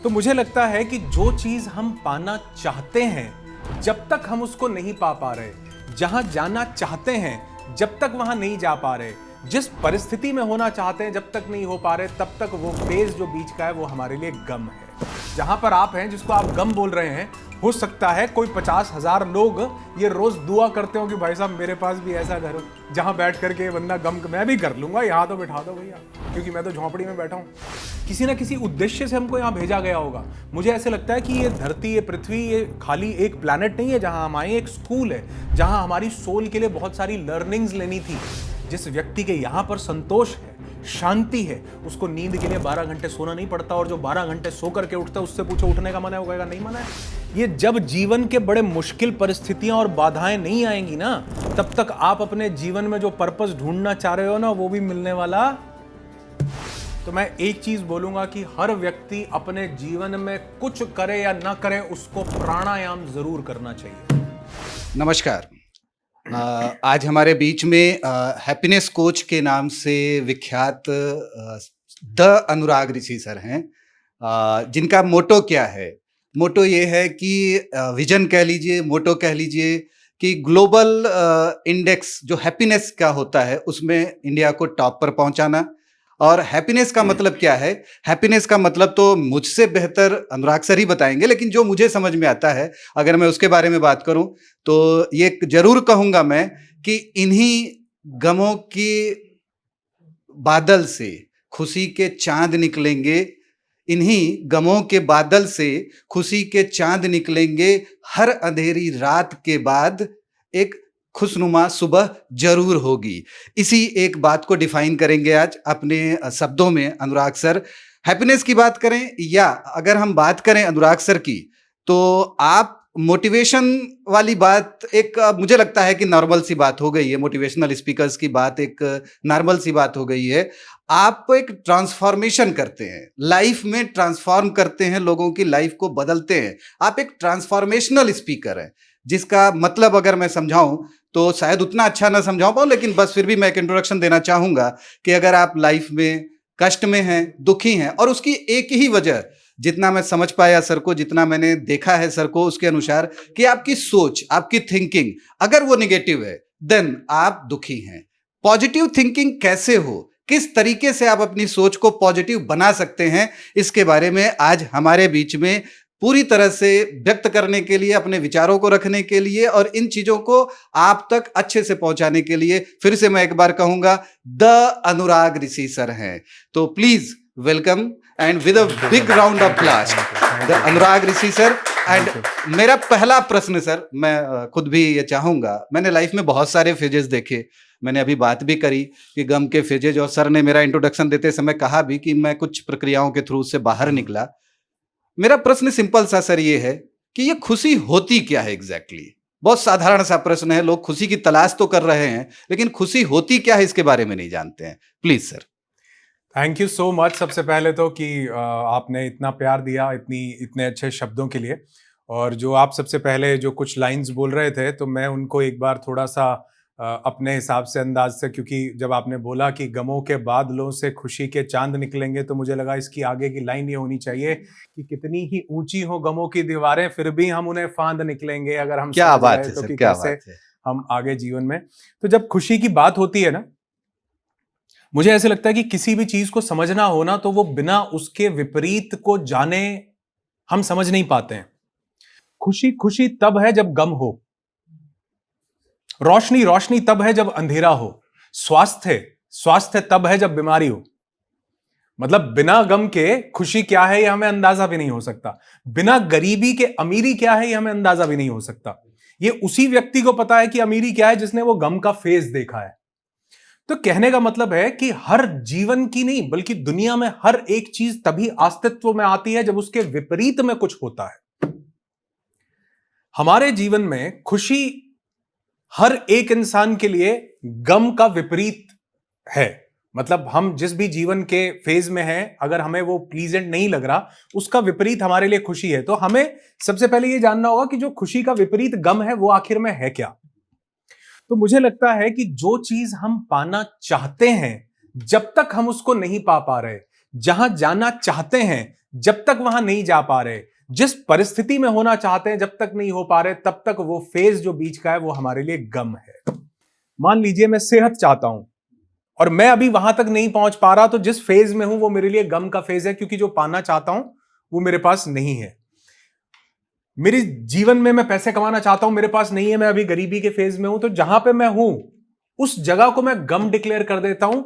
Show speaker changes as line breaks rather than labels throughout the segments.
तो मुझे लगता है कि जो चीज हम पाना चाहते हैं जब तक हम उसको नहीं पा रहे, जहां जाना चाहते हैं जब तक वहां नहीं जा पा रहे, जिस परिस्थिति में होना चाहते हैं जब तक नहीं हो पा रहे, तब तक वो फेज जो बीच का है वो हमारे लिए गम है। जहां पर आप हैं, जिसको आप गम बोल रहे हैं, हो सकता है कोई 50,000 लोग ये रोज दुआ करते हो कि भाई साहब मेरे पास भी ऐसा घर हो जहां बैठ करके बंदा गम मैं भी कर लूंगा, यहाँ तो बिठा दो भैया, क्योंकि मैं तो झोंपड़ी में बैठा हूं। किसी ना किसी उद्देश्य से हमको यहाँ भेजा गया होगा। मुझे ऐसे लगता है कि ये धरती, ये पृथ्वी, ये खाली एक प्लैनेट नहीं है जहां हम आए, एक स्कूल है जहां हमारी सोल के लिए बहुत सारी लर्निंग्स लेनी थी। जिस व्यक्ति के यहाँ पर संतोष है, शांति है, उसको नींद के लिए 12 घंटे सोना नहीं पड़ता, और जो 12 घंटे सो करके उठता है उससे पूछो उठने का मन है, वो कहेगा नहीं मन है। ये जब जीवन के बड़े मुश्किल परिस्थितियां और बाधाएं नहीं आएंगी ना, तब तक आप अपने जीवन में जो पर्पस ढूंढना चाह रहे हो ना, वो भी मिलने वाला। तो मैं एक चीज बोलूंगा कि हर व्यक्ति अपने जीवन में कुछ करे या ना करे, उसको प्राणायाम जरूर करना चाहिए।
नमस्कार। आज हमारे बीच में हैप्पीनेस कोच के नाम से विख्यात द अनुराग ऋषि सर हैं, जिनका मोटो क्या है? मोटो ये है कि विजन कह लीजिए, मोटो कह लीजिए कि ग्लोबल इंडेक्स जो हैप्पीनेस का होता है उसमें इंडिया को टॉप पर पहुंचाना। और हैप्पीनेस का मतलब क्या है? हैप्पीनेस का मतलब तो मुझसे बेहतर अनुराग सर ही बताएंगे, लेकिन जो मुझे समझ में आता है, अगर मैं उसके बारे में बात करूं तो ये जरूर कहूंगा मैं कि इन्हीं गमों की बादल से खुशी के चांद निकलेंगे, इन्हीं गमों के बादल से खुशी के चांद निकलेंगे। हर अंधेरी रात के बाद एक खुशनुमा सुबह जरूर होगी। इसी एक बात को डिफाइन करेंगे आज अपने शब्दों में अनुराग सर। हैप्पीनेस की बात करें या अगर हम बात करें अनुराग सर की, तो आप मोटिवेशन वाली बात एक मुझे लगता है कि नॉर्मल सी बात हो गई है। मोटिवेशनल स्पीकर्स की बात एक नॉर्मल सी बात हो गई है। आप एक ट्रांसफॉर्मेशन करते हैं, लाइफ में ट्रांसफॉर्म करते हैं, लोगों की लाइफ को बदलते हैं। आप एक ट्रांसफॉर्मेशनल स्पीकर हैं, जिसका मतलब अगर मैं समझाऊं तो शायद उतना अच्छा ना समझा पाऊं, लेकिन बस फिर भी मैं एक इंट्रोडक्शन देना चाहूंगा कि अगर आप लाइफ में कष्ट में हैं, दुखी हैं, और उसकी एक ही वजह, जितना मैं समझ पाया सर को, जितना मैंने देखा है सर को, उसके अनुसार कि आपकी सोच, आपकी थिंकिंग अगर वो निगेटिव है, देन आप दुखी हैं। पॉजिटिव थिंकिंग कैसे हो, किस तरीके से आप अपनी सोच को पॉजिटिव बना सकते हैं, इसके बारे में आज हमारे बीच में पूरी तरह से व्यक्त करने के लिए, अपने विचारों को रखने के लिए और इन चीजों को आप तक अच्छे से पहुंचाने के लिए फिर से मैं एक बार कहूंगा, द अनुराग ऋषि सर हैं। तो please welcome and with a big round of applause the Anurag Rishi sir. And मेरा पहला प्रश्न सर, मैं खुद भी ये चाहूंगा, मैंने लाइफ में बहुत सारे फेजेस देखे, मैंने अभी बात भी करी कि गम के फेजेज, और सर ने मेरा इंट्रोडक्शन देते समय कहा भी कि मैं कुछ प्रक्रियाओं के थ्रू से बाहर निकला। मेरा प्रश्न सिंपल सा सर ये है कि ये खुशी होती क्या है एग्जैक्टली? बहुत साधारण सा प्रश्न है। लोग खुशी की तलाश तो कर रहे हैं, लेकिन खुशी होती क्या है इसके बारे में नहीं जानते हैं। Please sir.
Thank you so much, सबसे पहले तो कि आपने इतना प्यार दिया इतने अच्छे शब्दों के लिए। और जो आप सबसे पहले जो कुछ लाइंस बोल रहे थे, तो मैं उनको एक बार थोड़ा सा अपने हिसाब से, अंदाज से, क्योंकि जब आपने बोला कि गमों के बादलों से खुशी के चांद निकलेंगे, तो मुझे लगा इसकी आगे की लाइन ये होनी चाहिए कि कितनी ही ऊंची हो गमों की दीवारें, फिर भी हम उन्हें फांद निकलेंगे, अगर हम
क्या
समझ
बात
रहे
है
तो
सर,
कि
क्या
कैसे
बात है।
हम आगे जीवन में। तो जब खुशी की बात होती है ना, मुझे ऐसे लगता है कि किसी भी चीज को समझना हो ना, तो वो बिना उसके विपरीत को जाने हम समझ नहीं पाते हैं। खुशी खुशी तब है जब गम हो, रोशनी रोशनी तब है जब अंधेरा हो, स्वास्थ्य स्वास्थ्य तब है जब बीमारी हो। मतलब बिना गम के खुशी क्या है ये हमें अंदाजा भी नहीं हो सकता, बिना गरीबी के अमीरी क्या है ये हमें अंदाजा भी नहीं हो सकता। ये उसी व्यक्ति को पता है कि अमीरी क्या है जिसने वो गम का फेज देखा है। तो कहने का मतलब है कि हर जीवन की नहीं, बल्कि दुनिया में हर एक चीज तभी अस्तित्व में आती है जब उसके विपरीत में कुछ होता है। हमारे जीवन में खुशी हर एक इंसान के लिए गम का विपरीत है। मतलब हम जिस भी जीवन के फेज में हैं, अगर हमें वो प्लीजेंट नहीं लग रहा, उसका विपरीत हमारे लिए खुशी है। तो हमें सबसे पहले ये जानना होगा कि जो खुशी का विपरीत गम है वो आखिर में है क्या। तो मुझे लगता है कि जो चीज हम पाना चाहते हैं जब तक हम उसको नहीं पा रहे, जहां जाना चाहते हैं जब तक वहां नहीं जा पा रहे, जिस परिस्थिति में होना चाहते हैं जब तक नहीं हो पा रहे, तब तक वो फेज जो बीच का है वो हमारे लिए गम है। मान लीजिए मैं सेहत चाहता हूं और मैं अभी वहां तक नहीं पहुंच पा रहा, तो जिस फेज में हूं वो मेरे लिए गम का फेज है, क्योंकि जो पाना चाहता हूं वो मेरे पास नहीं है। मेरे जीवन में मैं पैसे कमाना चाहता हूं, मेरे पास नहीं है, मैं अभी गरीबी के फेज में हूं, तो जहां पे मैं हूं उस जगह को मैं गम डिक्लेयर कर देता हूं,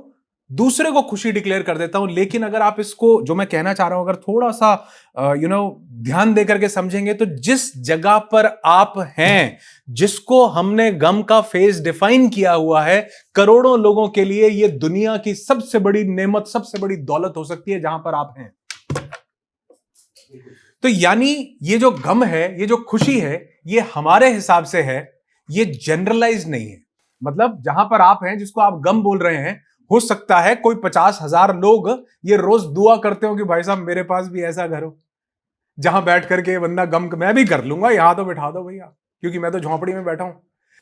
दूसरे को खुशी डिक्लेयर कर देता हूं। लेकिन अगर आप इसको, जो मैं कहना चाह रहा हूं, अगर थोड़ा सा ध्यान दे करके समझेंगे, तो जिस जगह पर आप हैं, जिसको हमने गम का फेज डिफाइन किया हुआ है, करोड़ों लोगों के लिए ये दुनिया की सबसे बड़ी नेमत, सबसे बड़ी दौलत हो सकती है जहां पर आप हैं। तो यानी ये जो गम है, ये जो खुशी है, ये हमारे हिसाब से है, ये जनरलाइज नहीं है। मतलब जहां पर आप हैं, जिसको आप गम बोल रहे हैं, हो सकता है कोई 50,000 लोग ये रोज दुआ करते हो कि भाई साहब मेरे पास भी ऐसा घर हो जहां बैठ करके बंदा गम, मैं भी कर लूंगा, यहां तो बिठा दो भैया, क्योंकि मैं तो झोंपड़ी में बैठा हूं।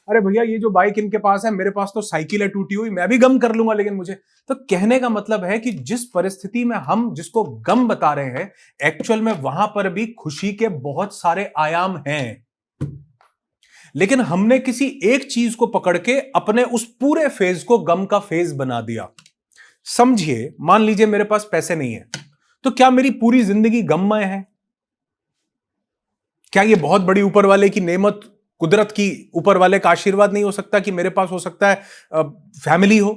अरे भैया ये जो बाइक इनके पास है, मेरे पास तो साइकिल है टूटी हुई, मैं भी गम कर लूंगा, लेकिन मुझे तो कहने का मतलब है कि जिस परिस्थिति में हम जिसको गम बता रहे हैं, एक्चुअल में वहां पर भी खुशी के बहुत सारे आयाम हैं। लेकिन हमने किसी एक चीज को पकड़ के अपने उस पूरे फेज को गम का फेज बना दिया। समझिए, मान लीजिए मेरे पास पैसे नहीं है, तो क्या मेरी पूरी जिंदगी गममय है? क्या ये बहुत बड़ी ऊपर वाले की नेमत, कुदरत की, ऊपर वाले का आशीर्वाद नहीं हो सकता कि मेरे पास हो सकता है फैमिली हो,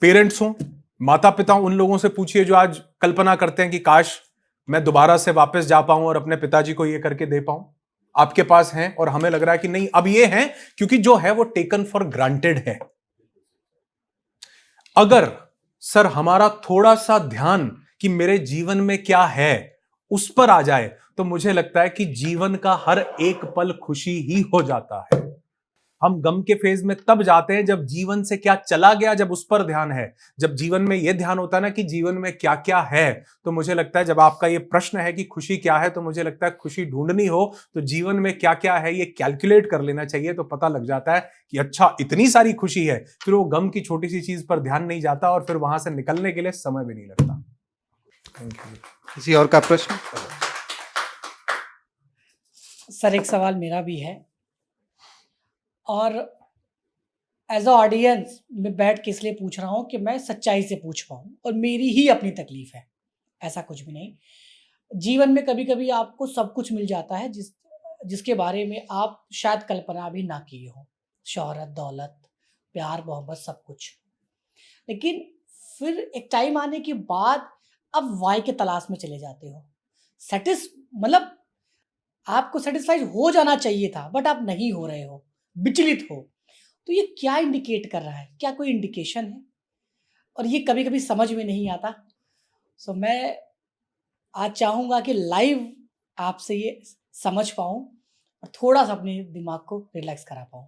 पेरेंट्स हो, माता पिता हो? उन लोगों से पूछिए जो आज कल्पना करते हैं कि काश मैं दोबारा से वापस जा पाऊं और अपने पिताजी को ये करके दे पाऊं। आपके पास हैं और हमें लग रहा है कि नहीं, अब ये है क्योंकि जो है वो टेकन फॉर ग्रांटेड है। अगर सर हमारा थोड़ा सा ध्यान कि मेरे जीवन में क्या है उस पर आ जाए, तो मुझे लगता है कि जीवन का हर एक पल खुशी ही हो जाता है। हम गम के फेज में तब जाते हैं जब जीवन से क्या चला गया, जब उस पर ध्यान है। जब जीवन में यह ध्यान होता है ना कि जीवन में क्या क्या है, तो मुझे लगता है, जब आपका यह प्रश्न है कि खुशी क्या है, तो मुझे लगता है खुशी ढूंढनी हो तो जीवन में क्या क्या है ये कैलकुलेट कर लेना चाहिए, तो पता लग जाता है कि अच्छा इतनी सारी खुशी है। फिर वो गम की छोटी सी चीज पर ध्यान नहीं जाता और फिर वहां से निकलने के लिए समय भी नहीं लगता। Thank you.
किसी और का प्रश्न?
सर एक सवाल मेरा भी है, और एज अ ऑडियंस मैं बैठ के इसलिए पूछ रहा हूँ कि मैं सच्चाई से पूछ पाऊँ, और मेरी ही अपनी तकलीफ है, ऐसा कुछ भी नहीं। जीवन में कभी कभी आपको सब कुछ मिल जाता है जिसके बारे में आप शायद कल्पना भी ना किए हो, शोहरत, दौलत, प्यार, मोहब्बत, सब कुछ। लेकिन फिर एक टाइम आने के बाद अब वाई के तलाश में चले जाते हो। मतलब आपको सेटिस्फाइड हो जाना चाहिए था, बट आप नहीं हो रहे हो, विचलित हो। तो ये क्या इंडिकेट कर रहा है? क्या कोई इंडिकेशन है? और ये कभी कभी समझ में नहीं आता। सो मैं आज चाहूँगा कि लाइव आपसे ये समझ पाऊँ और थोड़ा सा अपने दिमाग को रिलैक्स करा पाऊँ।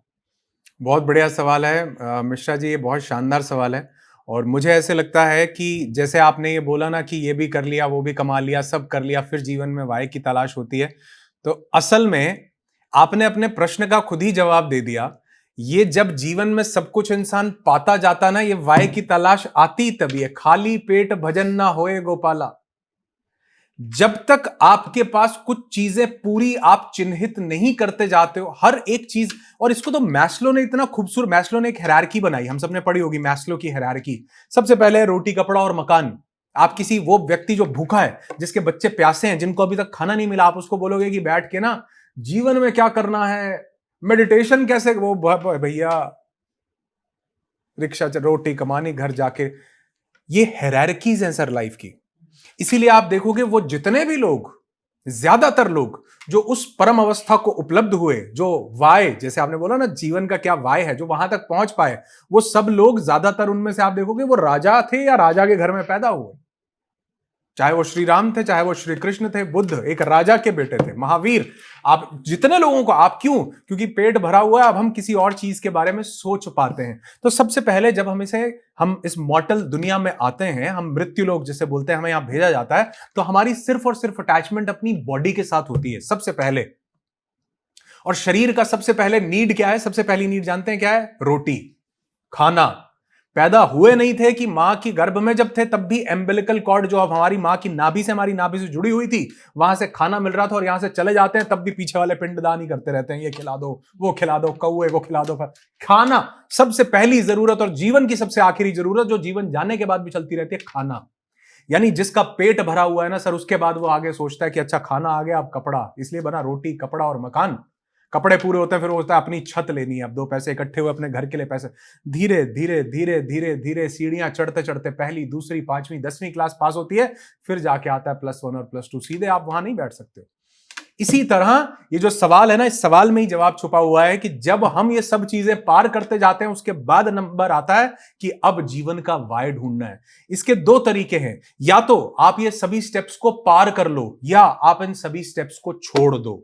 बहुत बढ़िया सवाल है मिश्रा जी, ये बहुत शानदार सवाल है। और मुझे ऐसे लगता है कि जैसे आपने ये बोला ना कि ये भी कर लिया, वो भी कमा लिया, सब कर लिया, फिर जीवन में वाई की तलाश होती है, तो असल में आपने अपने प्रश्न का खुद ही जवाब दे दिया। ये जब जीवन में सब कुछ इंसान पाता जाता ना, ये वाई की तलाश आती तभी है। खाली पेट भजन ना होए गोपाला। जब तक आपके पास कुछ चीजें पूरी आप चिन्हित नहीं करते जाते हो, हर एक चीज, और इसको तो मैस्लो ने इतना खूबसूरत, मैस्लो ने एक हायरार्की बनाई, हम सबने पढ़ी होगी मैस्लो की हायरार्की। सबसे पहले रोटी, कपड़ा और मकान। आप किसी वो व्यक्ति जो भूखा है, जिसके बच्चे प्यासे हैं, जिनको अभी तक खाना नहीं मिला, आप उसको बोलोगे कि बैठ के ना जीवन में क्या करना है, मेडिटेशन कैसे, वो भैया रिक्शा, रोटी कमानी, घर जाके। ये हायरार्कीज हैं सर लाइफ की। इसीलिए आप देखोगे वो जितने भी लोग, ज्यादातर लोग जो उस परम अवस्था को उपलब्ध हुए, जो वाय, जैसे आपने बोला ना जीवन का क्या वाय है, जो वहां तक पहुंच पाए, वो सब लोग, ज्यादातर उनमें से आप देखोगे वो राजा थे या राजा के घर में पैदा हुए। चाहे वो श्री राम थे, चाहे वो श्री कृष्ण थे, बुद्ध एक राजा के बेटे थे, महावीर। आप जितने लोगों को, आप क्यों? क्योंकि पेट भरा हुआ है, अब हम किसी और चीज के बारे में सोच पाते हैं। तो सबसे पहले जब हम इस मॉर्टल दुनिया में आते हैं, हम मृत्यु लोग जिसे बोलते हैं, हमें यहां भेजा जाता है, तो हमारी सिर्फ और सिर्फ अटैचमेंट अपनी बॉडी के साथ होती है सबसे पहले। और शरीर का सबसे पहले नीड क्या है? सबसे पहली नीड जानते हैं क्या है? रोटी, खाना। पैदा हुए नहीं थे कि मां की गर्भ में जब थे तब भी एम्बिलिकल कॉर्ड जो अब हमारी मां की नाभि से, हमारी नाभि से जुड़ी हुई थी, वहां से खाना मिल रहा था, और यहां से चले जाते हैं तब भी पीछे वाले पिंडदान ही करते रहते हैं, ये खिला दो, वो खिला दो, कौए को खिला दो। खाना सबसे पहली जरूरत और जीवन की सबसे आखिरी जरूरत, जो जीवन जाने के बाद भी चलती रहती है, खाना। यानी जिसका पेट भरा हुआ है ना सर, उसके बाद वो आगे सोचता है कि अच्छा खाना आ गया, अब कपड़ा, इसलिए बना रोटी कपड़ा और मकान। कपड़े पूरे होते हैं, फिर वो होता है अपनी छत लेनी है, अब 2 पैसे इकट्ठे हुए अपने घर के लिए पैसे। धीरे धीरे धीरे धीरे धीरे सीढ़ियां चढ़ते चढ़ते पहली, दूसरी, 5वीं 10वीं क्लास पास होती है, फिर जाके आता है +1 और +2। सीधे आप वहां नहीं बैठ सकते। इसी तरह ये जो सवाल है ना, इस सवाल में ही जवाब छुपा हुआ है कि जब हम ये सब चीजें पार करते जाते हैं, उसके बाद नंबर आता है कि अब जीवन का वाय ढूंढना है। इसके 2 तरीके हैं, या तो आप ये सभी स्टेप्स को पार कर लो, या आप इन सभी स्टेप्स को छोड़ दो।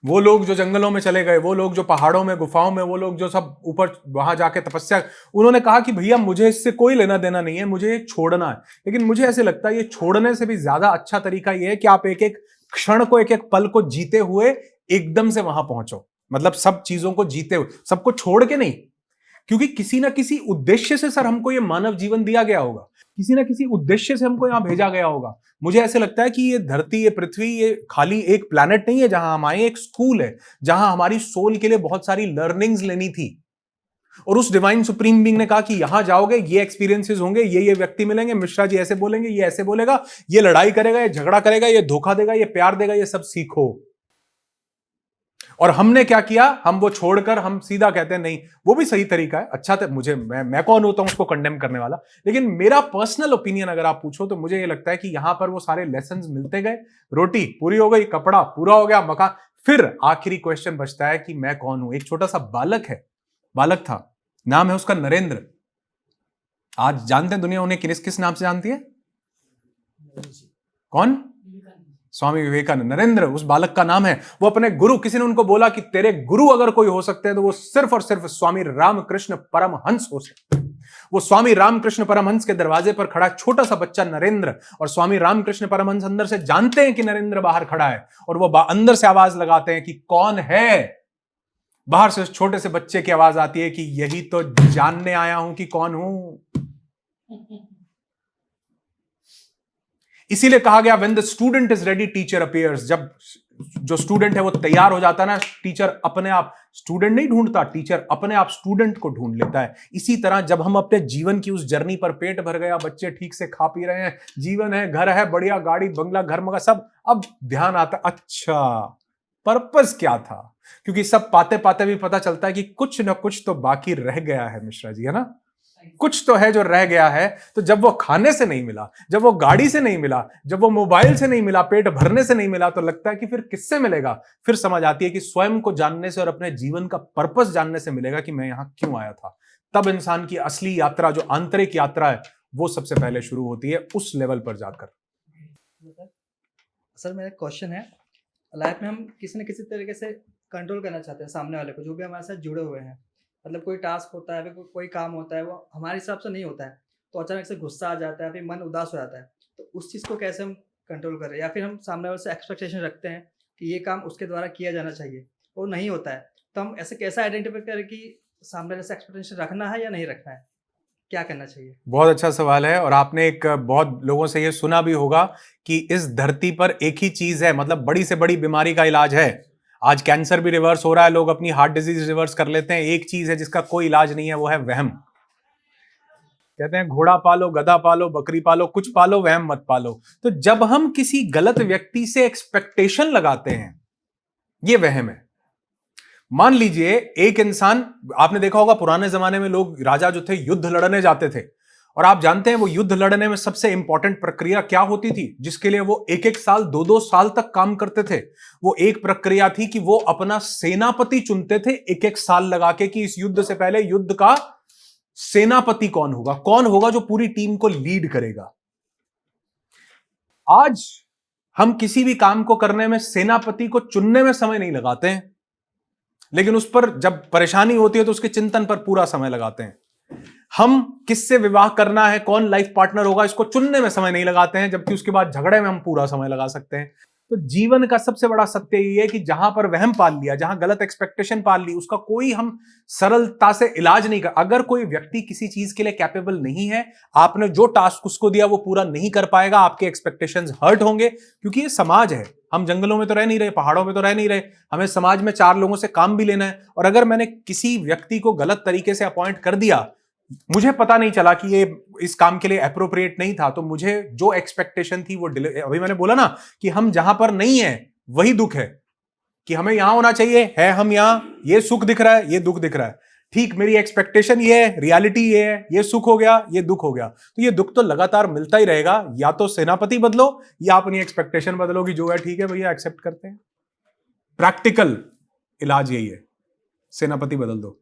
वो लोग जो जंगलों में चले गए, वो लोग जो पहाड़ों में, गुफाओं में, वो लोग जो सब ऊपर वहां जाके तपस्या, उन्होंने कहा कि भैया मुझे इससे कोई लेना देना नहीं है, मुझे ये छोड़ना है। लेकिन मुझे ऐसे लगता है ये छोड़ने से भी ज्यादा अच्छा तरीका ये है कि आप एक एक क्षण को, एक एक पल को जीते हुए एकदम से वहां पहुंचो। मतलब सब चीजों को जीते हुए, सबको छोड़ के नहीं, क्योंकि किसी ना किसी उद्देश्य से सर हमको ये मानव जीवन दिया गया होगा, किसी ना किसी उद्देश्य से हमको यहां भेजा गया होगा। मुझे ऐसे लगता है कि ये धरती, ये पृथ्वी, ये खाली एक प्लैनेट नहीं है जहां हम आए, एक स्कूल है जहां हमारी सोल के लिए बहुत सारी लर्निंग्स लेनी थी। और उस डिवाइन सुप्रीम बीइंग ने कहा कि यहां जाओगे, ये एक्सपीरियंसेस होंगे, ये व्यक्ति मिलेंगे, मिश्रा जी ऐसे बोलेंगे, ये ऐसे बोलेगा, ये लड़ाई करेगा, ये झगड़ा करेगा, ये धोखा देगा, ये प्यार देगा, ये सब सीखो। और हमने क्या किया, हम वो छोड़कर हम सीधा कहते हैं नहीं, वो भी सही तरीका है, अच्छा था। मुझे मैं कौन होता हूं उसको कंडेम करने वाला। लेकिन मेरा पर्सनल ओपिनियन अगर आप पूछो तो मुझे ये लगता है कि यहां पर वो सारे लेसन्स मिलते गए, रोटी पूरी हो गई, कपड़ा पूरा हो गया, मकान, फिर आखिरी क्वेश्चन बचता है कि मैं कौन हूं। एक छोटा सा बालक था, नाम है उसका नरेंद्र। आज जानते हैं दुनिया उन्हें किस किस नाम से जानती है? कौन? स्वामी विवेकानंद। नरेंद्र उस बालक का नाम है। वो अपने गुरु, किसी ने उनको बोला कि तेरे गुरु अगर कोई हो सकते हैं तो वो सिर्फ और सिर्फ स्वामी रामकृष्ण परमहंस हो सकते हैं। वो स्वामी रामकृष्ण परमहंस के दरवाजे पर खड़ा छोटा सा बच्चा नरेंद्र, और स्वामी रामकृष्ण परमहंस अंदर से जानते हैं कि नरेंद्र बाहर खड़ा है, और वो अंदर से आवाज लगाते हैं कि कौन है। बाहर से उस छोटे से बच्चे की आवाज आती है कि यही तो जानने आया हूं कि कौन हूं। इसीलिए कहा गया when the student is ready teacher appears. जब जो स्टूडेंट है वो तैयार हो जाता है ना, टीचर अपने आप, स्टूडेंट नहीं ढूंढता, टीचर अपने आप स्टूडेंट को ढूंढ लेता है। इसी तरह जब हम अपने जीवन की उस जर्नी पर, पेट भर गया, बच्चे ठीक से खा पी रहे हैं, जीवन है, घर है, बढ़िया गाड़ी बंगला घर मगा सब, अब ध्यान आता अच्छा पर्पस क्या था। क्योंकि सब पाते पाते भी पता चलता है कि कुछ ना कुछ तो बाकी रह गया है मिश्रा जी, है ना, कुछ तो है जो रह गया है। तो जब वो खाने से नहीं मिला, जब वो गाड़ी से नहीं मिला, जब वो मोबाइल से नहीं मिला, पेट भरने से नहीं मिला, तो लगता है कि फिर किससे मिलेगा। फिर समझ आती है कि स्वयं को जानने से और अपने जीवन का पर्पस जानने से मिलेगा कि मैं यहां क्यों आया था। तब इंसान की असली यात्रा, जो आंतरिक यात्रा है, वो सबसे पहले शुरू होती है, उस लेवल पर जाकर।
सर मेरा क्वेश्चन है, लाइफ में हम किसी न किसी तरीके से कंट्रोल करना चाहते हैं सामने वाले को, जो भी हमारे साथ जुड़े हुए हैं। मतलब कोई टास्क होता है, फिर कोई काम होता है, वो हमारे हिसाब से नहीं होता है, तो अचानक से गुस्सा आ जाता है, फिर मन उदास हो जाता है। तो उस चीज़ को कैसे हम कंट्रोल करें? या फिर हम सामने वाले से एक्सपेक्टेशन रखते हैं कि ये काम उसके द्वारा किया जाना चाहिए, वो नहीं होता है, तो हम ऐसे कैसे आइडेंटिफाई करें कि सामने वाले से एक्सपेक्टेशन रखना है या नहीं रखना है, क्या करना चाहिए?
बहुत अच्छा सवाल है। और आपने एक बहुत लोगों से ये सुना भी होगा कि इस धरती पर एक ही चीज है, मतलब बड़ी से बड़ी बीमारी का इलाज है। आज कैंसर भी रिवर्स हो रहा है, लोग अपनी हार्ट डिजीज रिवर्स कर लेते हैं। एक चीज है जिसका कोई इलाज नहीं है, वो है वहम। कहते हैं घोड़ा पालो, गधा पालो, बकरी पालो, कुछ पालो, वहम मत पालो। तो जब हम किसी गलत व्यक्ति से एक्सपेक्टेशन लगाते हैं, ये वहम है। मान लीजिए एक इंसान, आपने देखा होगा पुराने जमाने में लोग, राजा जो थे, युद्ध लड़ने जाते थे, और आप जानते हैं वो युद्ध लड़ने में सबसे इंपॉर्टेंट प्रक्रिया क्या होती थी, जिसके लिए वो 1-1 साल 2-2 साल तक काम करते थे। वो एक प्रक्रिया थी कि वो अपना सेनापति चुनते थे 1-1 साल लगा के, कि इस युद्ध से पहले युद्ध का सेनापति कौन होगा जो पूरी टीम को लीड करेगा। आज हम किसी भी काम को करने में सेनापति को चुनने में समय नहीं लगाते हैं, लेकिन उस पर जब परेशानी होती है तो उसके चिंतन पर पूरा समय लगाते हैं। हम किससे विवाह करना है, कौन लाइफ पार्टनर होगा, इसको चुनने में समय नहीं लगाते हैं, जबकि उसके बाद झगड़े में हम पूरा समय लगा सकते हैं। तो जीवन का सबसे बड़ा सत्य ये है कि जहां पर वहम पाल लिया, जहां गलत एक्सपेक्टेशन पाल ली, उसका कोई हम सरलता से इलाज नहीं कर। अगर कोई व्यक्ति किसी चीज के लिए कैपेबल नहीं है, आपने जो टास्क उसको दिया वो पूरा नहीं कर पाएगा, आपके एक्सपेक्टेशंस हर्ट होंगे। क्योंकि ये समाज है, हम जंगलों में तो रह नहीं रहे, पहाड़ों में तो रह नहीं रहे, हमें समाज में 4 लोगों से काम भी लेना है। और अगर मैंने किसी व्यक्ति को गलत तरीके से अपॉइंट कर दिया, मुझे पता नहीं चला कि ये इस काम के लिए अप्रोप्रिएट नहीं था, तो मुझे जो एक्सपेक्टेशन थी वो अभी मैंने बोला ना कि हम जहां पर नहीं है वही दुख है, कि हमें यहां होना चाहिए, है हम यहां, ये सुख दिख रहा है, ये दुख दिख रहा है। ठीक, मेरी एक्सपेक्टेशन ये है, रियलिटी ये है, ये सुख हो गया, ये दुख हो गया। तो ये दुख तो लगातार मिलता ही रहेगा। या तो सेनापति बदलो या अपनी एक्सपेक्टेशन बदलो कि जो है ठीक है भैया, एक्सेप्ट करते हैं। प्रैक्टिकल इलाज यही है, सेनापति बदल दो।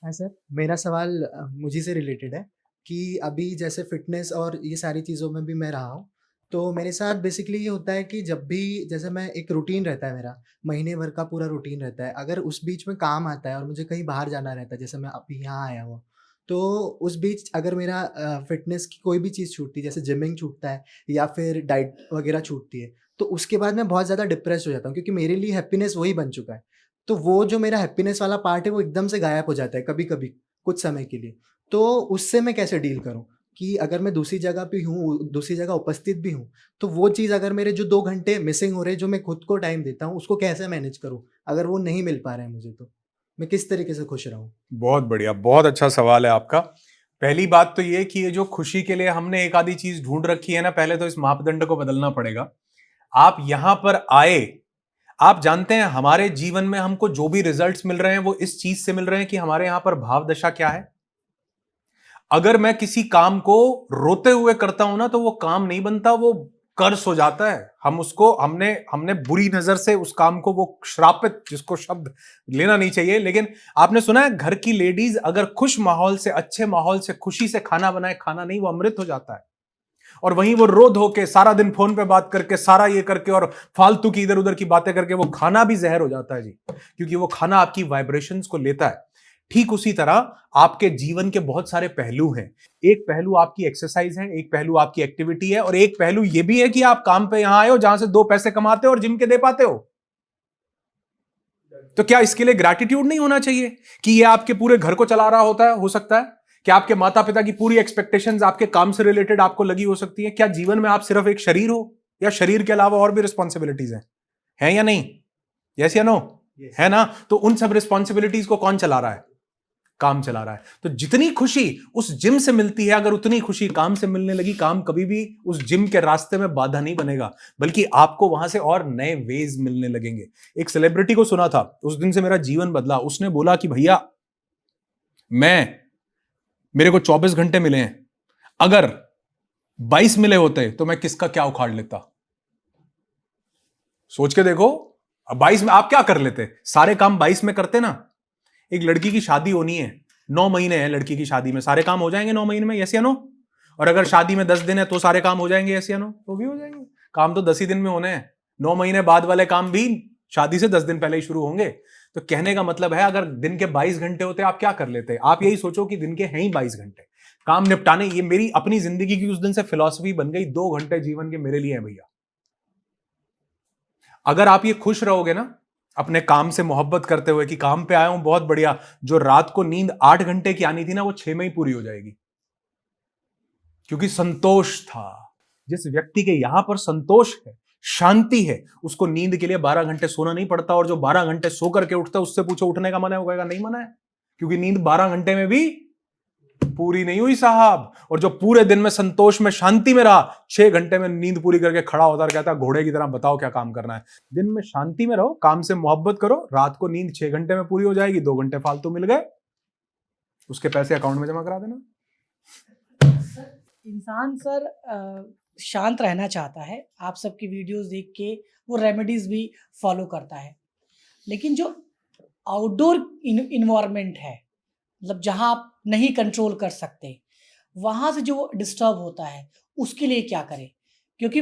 हाँ सर, मेरा सवाल मुझी से रिलेटेड है कि अभी जैसे फ़िटनेस और ये सारी चीज़ों में भी मैं रहा हूँ, तो मेरे साथ बेसिकली ये होता है कि जब भी जैसे मैं एक रूटीन रहता है मेरा, महीने भर का पूरा रूटीन रहता है। अगर उस बीच में काम आता है और मुझे कहीं बाहर जाना रहता है, जैसे मैं अभी यहाँ आया हूँ, तो उस बीच अगर मेरा फ़िटनेस की कोई भी चीज़ छूटती है, जैसे जिमिंग छूटता है या फिर डाइट वगैरह छूटती है, तो उसके बाद मैं बहुत ज़्यादा डिप्रेस्ड हो जाता हूँ क्योंकि मेरे लिए हैप्पीनेस वही बन चुका है। तो वो जो मेरा हैप्पीनेस वाला पार्ट है वो एकदम से गायब हो जाता है कभी-कभी, कुछ समय के लिए। तो उससे मैं कैसे डील करूँ? कि अगर मैं दूसरी जगह पे हूँ, दूसरी जगह उपस्थित भी हूँ, तो वो चीज़ अगर मेरे जो 2 घंटे मिसिंग हो रहे हैं, जो मैं खुद को टाइम देता हूँ, उसको कैसे मैनेज करूँ? अगर वो नहीं मिल पा रहा है मुझे तो, मैं किस तरीके से खुश रहूँ?
बहुत बढ़िया, बहुत अच्छा सवाल है आपका। पहली बात तो ये कि ये जो खुशी के लिए हमने एक आधी चीज ढूंढ रखी है ना, पहले तो इस मापदंड को बदलना पड़ेगा। आप यहां पर आए, आप जानते हैं हमारे जीवन में हमको जो भी रिजल्ट्स मिल रहे हैं वो इस चीज से मिल रहे हैं कि हमारे यहां पर भाव दशा क्या है। अगर मैं किसी काम को रोते हुए करता हूं ना, तो वो काम नहीं बनता, वो कर्स हो जाता है। हम उसको हमने बुरी नजर से उस काम को, वो श्रापित, जिसको शब्द लेना नहीं चाहिए, लेकिन आपने सुना है घर की लेडीज अगर खुश माहौल से, अच्छे माहौल से, खुशी से खाना बनाए, खाना नहीं, वो अमृत हो जाता है। और वहीं वो रो धो के सारा दिन फोन पे बात करके, सारा ये करके और फालतू की इधर उधर की बातें करके, वो खाना भी जहर हो जाता है जी, क्योंकि वो खाना आपकी वाइब्रेशंस को लेता है। ठीक उसी तरह आपके जीवन के बहुत सारे पहलू हैं। एक पहलू आपकी एक्सरसाइज है, एक पहलू आपकी एक्टिविटी है, और एक पहलू यह भी है कि आप काम पे यहां आए हो जहां से 2 पैसे कमाते हो और जिम के दे पाते हो। तो क्या इसके लिए ग्रैटिट्यूड नहीं होना चाहिए कि ये आपके पूरे घर को चला रहा होता है? हो सकता है कि आपके माता पिता की पूरी एक्सपेक्टेशंस आपके काम से रिलेटेड आपको लगी हो सकती है। क्या जीवन में आप सिर्फ एक शरीर हो, या शरीर के अलावा और भी रिस्पॉन्सिबिलिटीज हैं या नहीं? यस या नो? है ना? तो उन सब रिस्पॉन्सिबिलिटीज को कौन चला रहा है? काम चला रहा है। तो जितनी खुशी उस जिम से मिलती है, अगर उतनी खुशी काम से मिलने लगी, काम कभी भी उस जिम के रास्ते में बाधा नहीं बनेगा, बल्कि आपको वहां से और नए वेज मिलने लगेंगे। एक सेलिब्रिटी को सुना था, उस दिन से मेरा जीवन बदला। उसने बोला कि भैया, मेरे को 24 घंटे मिले हैं, अगर 22 मिले होते तो मैं किसका क्या उखाड़ लेता। सोच के देखो, अब 22 में आप क्या कर लेते? सारे काम 22 में करते ना। एक लड़की की शादी होनी है, 9 महीने हैं लड़की की शादी में, सारे काम हो जाएंगे 9 महीने में? यस या नो? और अगर शादी में 10 दिन है तो सारे काम हो जाएंगे? यस या नो? तो भी हो जाएंगे। काम तो 10 ही दिन में होने हैं, 9 महीने बाद वाले काम भी शादी से 10 दिन पहले ही शुरू होंगे। तो कहने का मतलब है, अगर दिन के 22 घंटे होते आप क्या कर लेते? आप यही सोचो कि दिन के हैं ही 22 घंटे, काम निपटाने। ये मेरी अपनी जिंदगी की उस दिन से फिलॉसफी बन गई, 2 घंटे जीवन के मेरे लिए हैं भैया। अगर आप ये खुश रहोगे ना, अपने काम से मोहब्बत करते हुए कि काम पे आया हूं, बहुत बढ़िया, जो रात को नींद 8 घंटे की आनी थी ना, वो 6 में ही पूरी हो जाएगी, क्योंकि संतोष था। जिस व्यक्ति के यहां पर संतोष है, शांति है, उसको नींद के लिए 12 घंटे सोना नहीं पड़ता। और जो 12 घंटे सो करके उठता है, उससे पूछो उठने का मन है? वो कहेगा नहीं मन है, क्योंकि नींद 12 घंटे में भी पूरी नहीं हुई साहब। और जो पूरे दिन में संतोष में, शांति में रहा, 6 घंटे में नींद पूरी करके खड़ा होता और कहता घोड़े की तरह बताओ क्या काम करना है। दिन में शांति में रहो, काम से मोहब्बत करो, रात को नींद 6 घंटे में पूरी हो जाएगी, 2 घंटे फालतू मिल गए, उसके पैसे अकाउंट में जमा करा देना।
इंसान सर शांत रहना चाहता है, आप सबकी वीडियोस देख के वो रेमेडीज भी फॉलो करता है, लेकिन जो आउटडोर इन्वायरमेंट है, मतलब जहाँ आप नहीं कंट्रोल कर सकते, वहाँ से जो डिस्टर्ब होता है, उसके लिए क्या करें? क्योंकि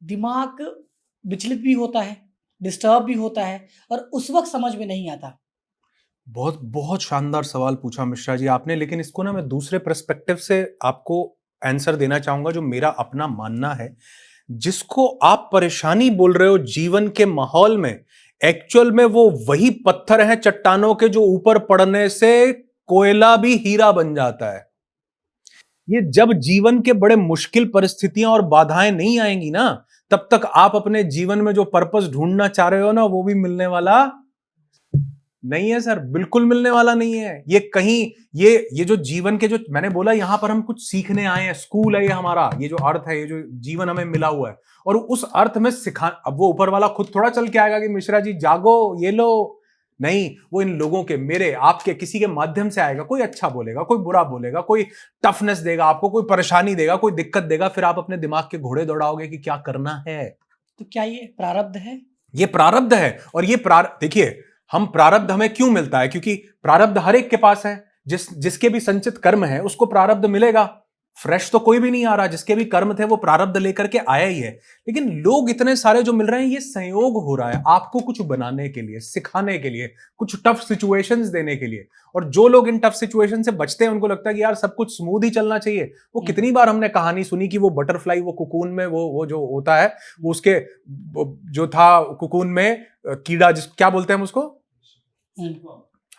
दिमाग विचलित भी होता है, डिस्टर्ब भी होता है, और उस वक्त समझ में नहीं आता।
बहुत बहुत शानदार सवाल पूछा मिश्रा जी आपने, लेकिन इसको ना मैं दूसरे पर्सपेक्टिव से आपको आंसर देना चाहूंगा, जो मेरा अपना मानना है। जिसको आप परेशानी बोल रहे हो जीवन के माहौल में, एक्चुअल में वो वही पत्थर हैं चट्टानों के जो ऊपर पड़ने से कोयला भी हीरा बन जाता है। ये जब जीवन के बड़े मुश्किल परिस्थितियां और बाधाएं नहीं आएंगी ना, तब तक आप अपने जीवन में जो पर्पस ढूंढना चाह रहे हो ना, वो भी मिलने वाला नहीं है सर, बिल्कुल मिलने वाला नहीं है। ये कहीं ये जो जीवन के, जो मैंने बोला यहां पर हम कुछ सीखने आए हैं, स्कूल है ये हमारा, ये जो अर्थ है, ये जो जीवन हमें मिला हुआ है, और उस अर्थ में सिखा, अब वो ऊपर वाला खुद थोड़ा चल के आएगा कि मिश्रा जी जागो ये लो, नहीं, वो इन लोगों के, मेरे आपके किसी के माध्यम से आएगा। कोई अच्छा बोलेगा, कोई बुरा बोलेगा, कोई टफनेस देगा आपको, कोई परेशानी देगा, कोई दिक्कत देगा, फिर आप अपने दिमाग के घोड़े दौड़ाओगे कि क्या करना है।
तो क्या ये प्रारब्ध है?
ये प्रारब्ध है। और ये देखिए, हम प्रारब्ध हमें क्यों मिलता है? क्योंकि प्रारब्ध हर एक के पास है। जिसके भी संचित कर्म है उसको प्रारब्ध मिलेगा। फ्रेश तो कोई भी नहीं आ रहा, जिसके भी कर्म थे वो प्रारब्ध लेकर के आया ही है। लेकिन लोग इतने सारे जो मिल रहे हैं, ये संयोग हो रहा है आपको कुछ बनाने के लिए, सिखाने के लिए, कुछ टफ सिचुएशंस देने के लिए। और जो लोग इन टफ सिचुएशन से बचते हैं, उनको लगता है कि यार सब कुछ स्मूथ ही चलना चाहिए। वो कितनी बार हमने कहानी सुनी कि वो बटरफ्लाई, वो कुकून में, वो जो होता है, वो उसके जो था कुकून में कीड़ा, क्या बोलते हैं हम उसको,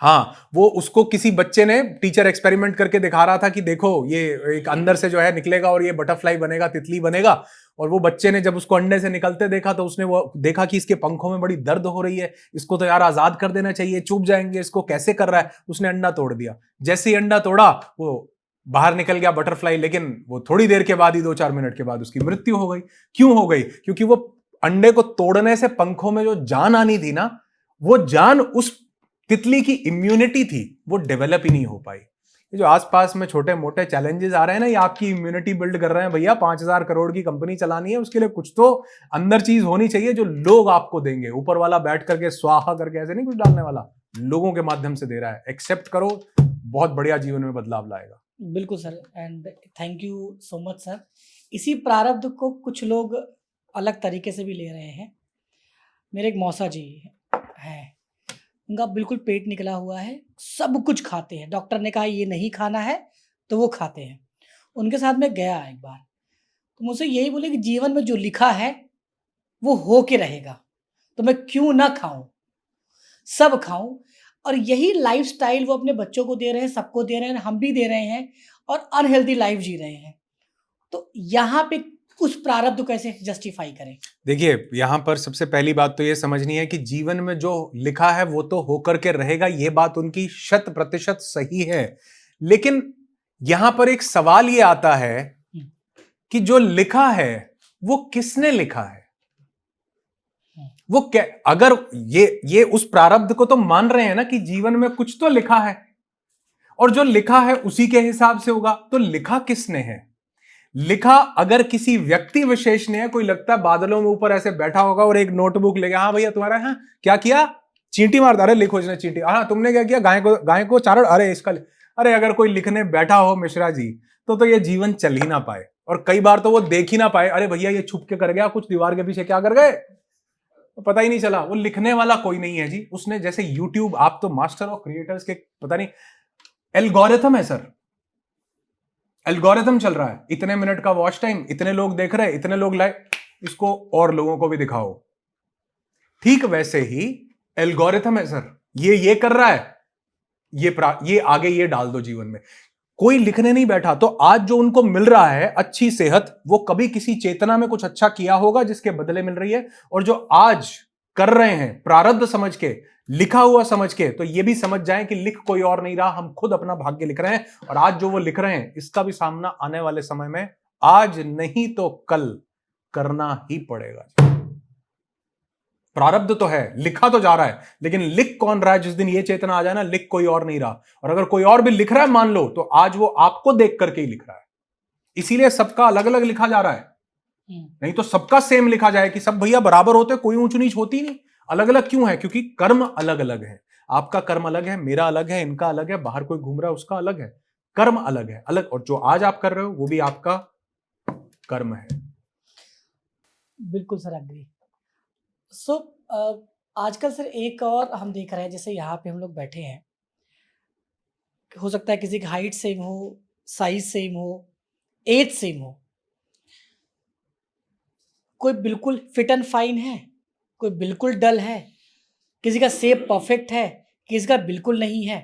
हाँ, वो उसको किसी बच्चे ने, टीचर एक्सपेरिमेंट करके दिखा रहा था कि देखो ये एक अंदर से जो है निकलेगा और ये बटरफ्लाई बनेगा, तितली बनेगा। और वो बच्चे ने जब उसको अंडे से निकलते देखा तो उसने वो देखा कि इसके पंखों में बड़ी दर्द हो रही है, इसको तो यार आजाद कर देना चाहिए, चुभ जाएंगे, इसको कैसे कर रहा है। उसने अंडा तोड़ दिया। जैसे ही अंडा तोड़ा, वो बाहर निकल गया बटरफ्लाई, लेकिन वो थोड़ी देर के बाद ही, 2-4 मिनट के बाद उसकी मृत्यु हो गई। क्यों हो गई? क्योंकि वो अंडे को तोड़ने से पंखों में जो जान आनी थी ना, वो जान उस तितली की इम्यूनिटी थी, वो डेवलप ही नहीं हो पाई। ये जो आसपास में छोटे मोटे चैलेंजेस आ रहे हैं ना, ये आपकी इम्यूनिटी बिल्ड कर रहे हैं। भैया 5,000 करोड़ की कंपनी चलानी है, उसके लिए कुछ तो अंदर चीज होनी चाहिए जो लोग आपको देंगे। ऊपर वाला बैठ करके स्वाहा करके ऐसे नहीं कुछ डालने वाला, लोगों के माध्यम से दे रहा है। एक्सेप्ट करो, बहुत बढ़िया जीवन में बदलाव लाएगा।
बिल्कुल sir, and thank you so much sir. इसी प्रारब्ध को कुछ लोग अलग तरीके से भी ले रहे हैं। मेरे एक मौसा जी हैं, उनका बिल्कुल पेट निकला हुआ है, सब कुछ खाते हैं, डॉक्टर ने कहा ये नहीं खाना है तो वो खाते हैं। उनके साथ में गया एक बार, तो मुझसे यही बोले कि जीवन में जो लिखा है वो हो के रहेगा, तो मैं क्यों ना खाऊं, सब खाऊं। और यही लाइफस्टाइल वो अपने बच्चों को दे रहे हैं, सबको दे रहे हैं, हम भी दे रहे हैं, और अनहेल्दी लाइफ जी रहे हैं। तो यहाँ पे उस प्रारब्ध को कैसे जस्टिफाई करें?
देखिए, यहां पर सबसे पहली बात तो ये समझनी है कि जीवन में जो लिखा है वो तो होकर के रहेगा, ये बात उनकी 100% सही है। लेकिन यहां पर एक सवाल ये आता है कि जो लिखा है वो किसने लिखा है? वो क्या, अगर ये उस प्रारब्ध को तो मान रहे हैं ना कि जीवन में कुछ तो लिखा है, और जो लिखा है उसी के हिसाब से होगा, तो लिखा किसने है? लिखा अगर किसी व्यक्ति विशेष ने है, कोई लगता है बादलों में ऊपर ऐसे बैठा होगा और एक नोटबुक ले गया, हाँ भैया तुम्हारा, हाँ क्या किया, चींटी मार, अरे लिखो इसने चींटी, हाँ तुमने क्या किया, गाय को चारण, अरे इसका, अरे अगर कोई लिखने बैठा हो मिश्रा जी, तो ये जीवन चल ही ना पाए। और कई बार तो वो देख ही ना पाए, अरे भैया ये छुप के कर गया कुछ, दीवार के पीछे क्या कर गए, तो पता ही नहीं चला। वो लिखने वाला कोई नहीं है जी। उसने, जैसे यूट्यूब, आप तो मास्टर ऑफ क्रिएटर्स के, पता नहीं एल्गोरिथम है सर, एल्गोरिथम चल रहा है, इतने मिनट का वॉच टाइम, इतने लोग देख रहे हैं, इतने लोग लाइक, इसको और लोगों को भी दिखाओ। ठीक वैसे ही एल्गोरिथम है सर, ये कर रहा है, ये आगे ये डाल दो जीवन में। कोई लिखने नहीं बैठा, तो आज जो उनको मिल रहा है अच्छी सेहत, वो कभी किसी चेतना में कुछ अच्छा किया होगा जिसके बदले मिल रही है। और जो आज कर रहे हैं प्रारब्ध समझ के, लिखा हुआ समझ के, तो ये भी समझ जाएं कि लिख कोई और नहीं रहा, हम खुद अपना भाग्य लिख रहे हैं। और आज जो वो लिख रहे हैं, इसका भी सामना आने वाले समय में, आज नहीं तो कल करना ही पड़ेगा। प्रारब्ध तो है, लिखा तो जा रहा है, लेकिन लिख कौन रहा है? जिस दिन ये चेतना आ जाए ना, लिख कोई और नहीं रहा। और अगर कोई और भी लिख रहा है मान लो, तो आज वो आपको देख करके ही लिख रहा है। इसीलिए सबका अलग अलग लिखा जा रहा है, नहीं तो सबका सेम लिखा जाए कि सब भैया बराबर होते, कोई ऊंच नीच होती नहीं। अलग अलग क्यों है? क्योंकि कर्म अलग अलग है। आपका कर्म अलग है, मेरा अलग है, इनका अलग है, बाहर कोई घूम रहा है उसका अलग है, कर्म अलग है, अलग। और जो आज आप कर रहे हो वो भी आपका कर्म है।
बिल्कुल सर, अग्री। सो आजकल सर एक और हम देख रहे हैं, जैसे यहाँ पे हम लोग बैठे हैं, हो सकता है किसी की हाइट सेम हो, साइज सेम हो, एज सेम हो, कोई बिल्कुल फिट एंड फाइन है, कोई बिल्कुल डल है, किसी का शेप परफेक्ट है, किसी का बिल्कुल नहीं है।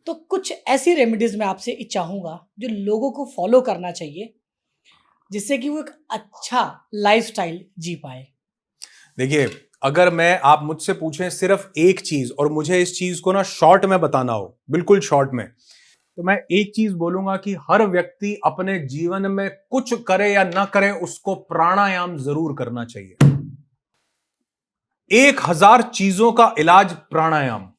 तो कुछ ऐसी रेमेडीज मैं आपसे चाहूँगा जो लोगों को फॉलो करना चाहिए, जिससे कि वो एक अच्छा लाइफस्टाइल जी पाए।
देखिए, अगर आप मुझसे पूछें सिर्फ एक चीज और मुझे इस चीज को ना शॉर्ट में बताना हो, बिल्कुल शॉर्ट में, तो मैं एक चीज बोलूंगा कि हर व्यक्ति अपने जीवन में कुछ करे या ना करे, उसको प्राणायाम जरूर करना चाहिए। 1000 चीजों का इलाज प्राणायाम।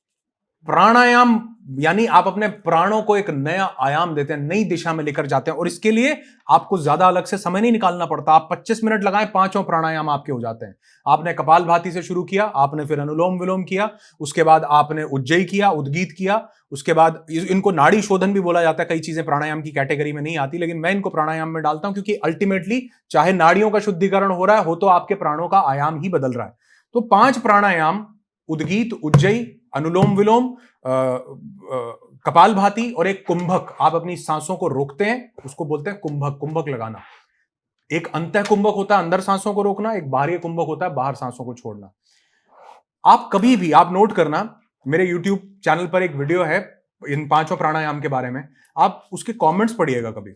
प्राणायाम यानी आप अपने प्राणों को एक नया आयाम देते हैं, नई दिशा में लेकर जाते हैं, और इसके लिए आपको ज्यादा अलग से समय नहीं निकालना पड़ता। आप 25 मिनट लगाएं, 5 प्राणायाम आपके हो जाते हैं। आपने कपालभाति से शुरू किया, आपने फिर अनुलोम विलोम किया, उसके बाद आपने उज्जयी किया, उद्गीत किया, उसके बाद इनको नाड़ी शोधन भी बोला जाता है। कई चीजें प्राणायाम की कैटेगरी में नहीं आती, लेकिन मैं इनको प्राणायाम में डालता हूं, क्योंकि अल्टीमेटली चाहे नाड़ियों का शुद्धिकरण हो रहा है, हो तो आपके प्राणों का आयाम ही बदल रहा है। तो 5 प्राणायाम, उद्गीत, उज्जयी, अनुलोम विलोम, कपालभाति और एक कुंभक। आप अपनी सांसों को रोकते हैं, उसको बोलते हैं कुंभक। कुंभक लगाना, एक अंतः कुंभक होता है अंदर सांसों को रोकना, एक बाह्य कुंभक होता है बाहर सांसों को छोड़ना। आप कभी भी आप नोट करना, मेरे YouTube चैनल पर एक वीडियो है इन 5 प्राणायाम के बारे में, आप उसके कमेंट्स पढ़िएगा। कभी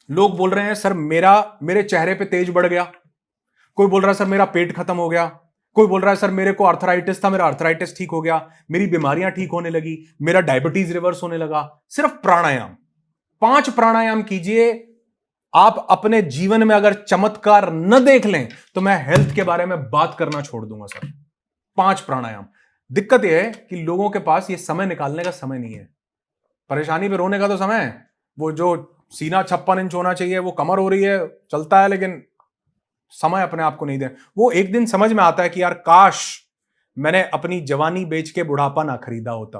लोग बोल रहे हैं सर मेरे चेहरे पे तेज बढ़ गया, कोई बोल रहा है सर मेरा पेट खत्म हो गया, कोई बोल रहा है सर मेरे को आर्थराइटिस था, मेरा आर्थराइटिस ठीक हो गया, मेरी बीमारियां ठीक होने लगी, मेरा डायबिटीज रिवर्स होने लगा। सिर्फ प्राणायाम, 5 प्राणायाम कीजिए। आप अपने जीवन में अगर चमत्कार न देख लें तो मैं हेल्थ के बारे में बात करना छोड़ दूंगा सर। 5 प्राणायाम। दिक्कत यह है कि लोगों के पास ये समय निकालने का समय नहीं है। परेशानी पे रोने का तो समय है, वो जो सीना 56 इंच होना चाहिए वो कमर हो रही है, चलता है, लेकिन समय अपने आप को नहीं दे। वो एक दिन समझ में आता है कि यार काश मैंने अपनी जवानी बेच के बुढ़ापा ना खरीदा होता,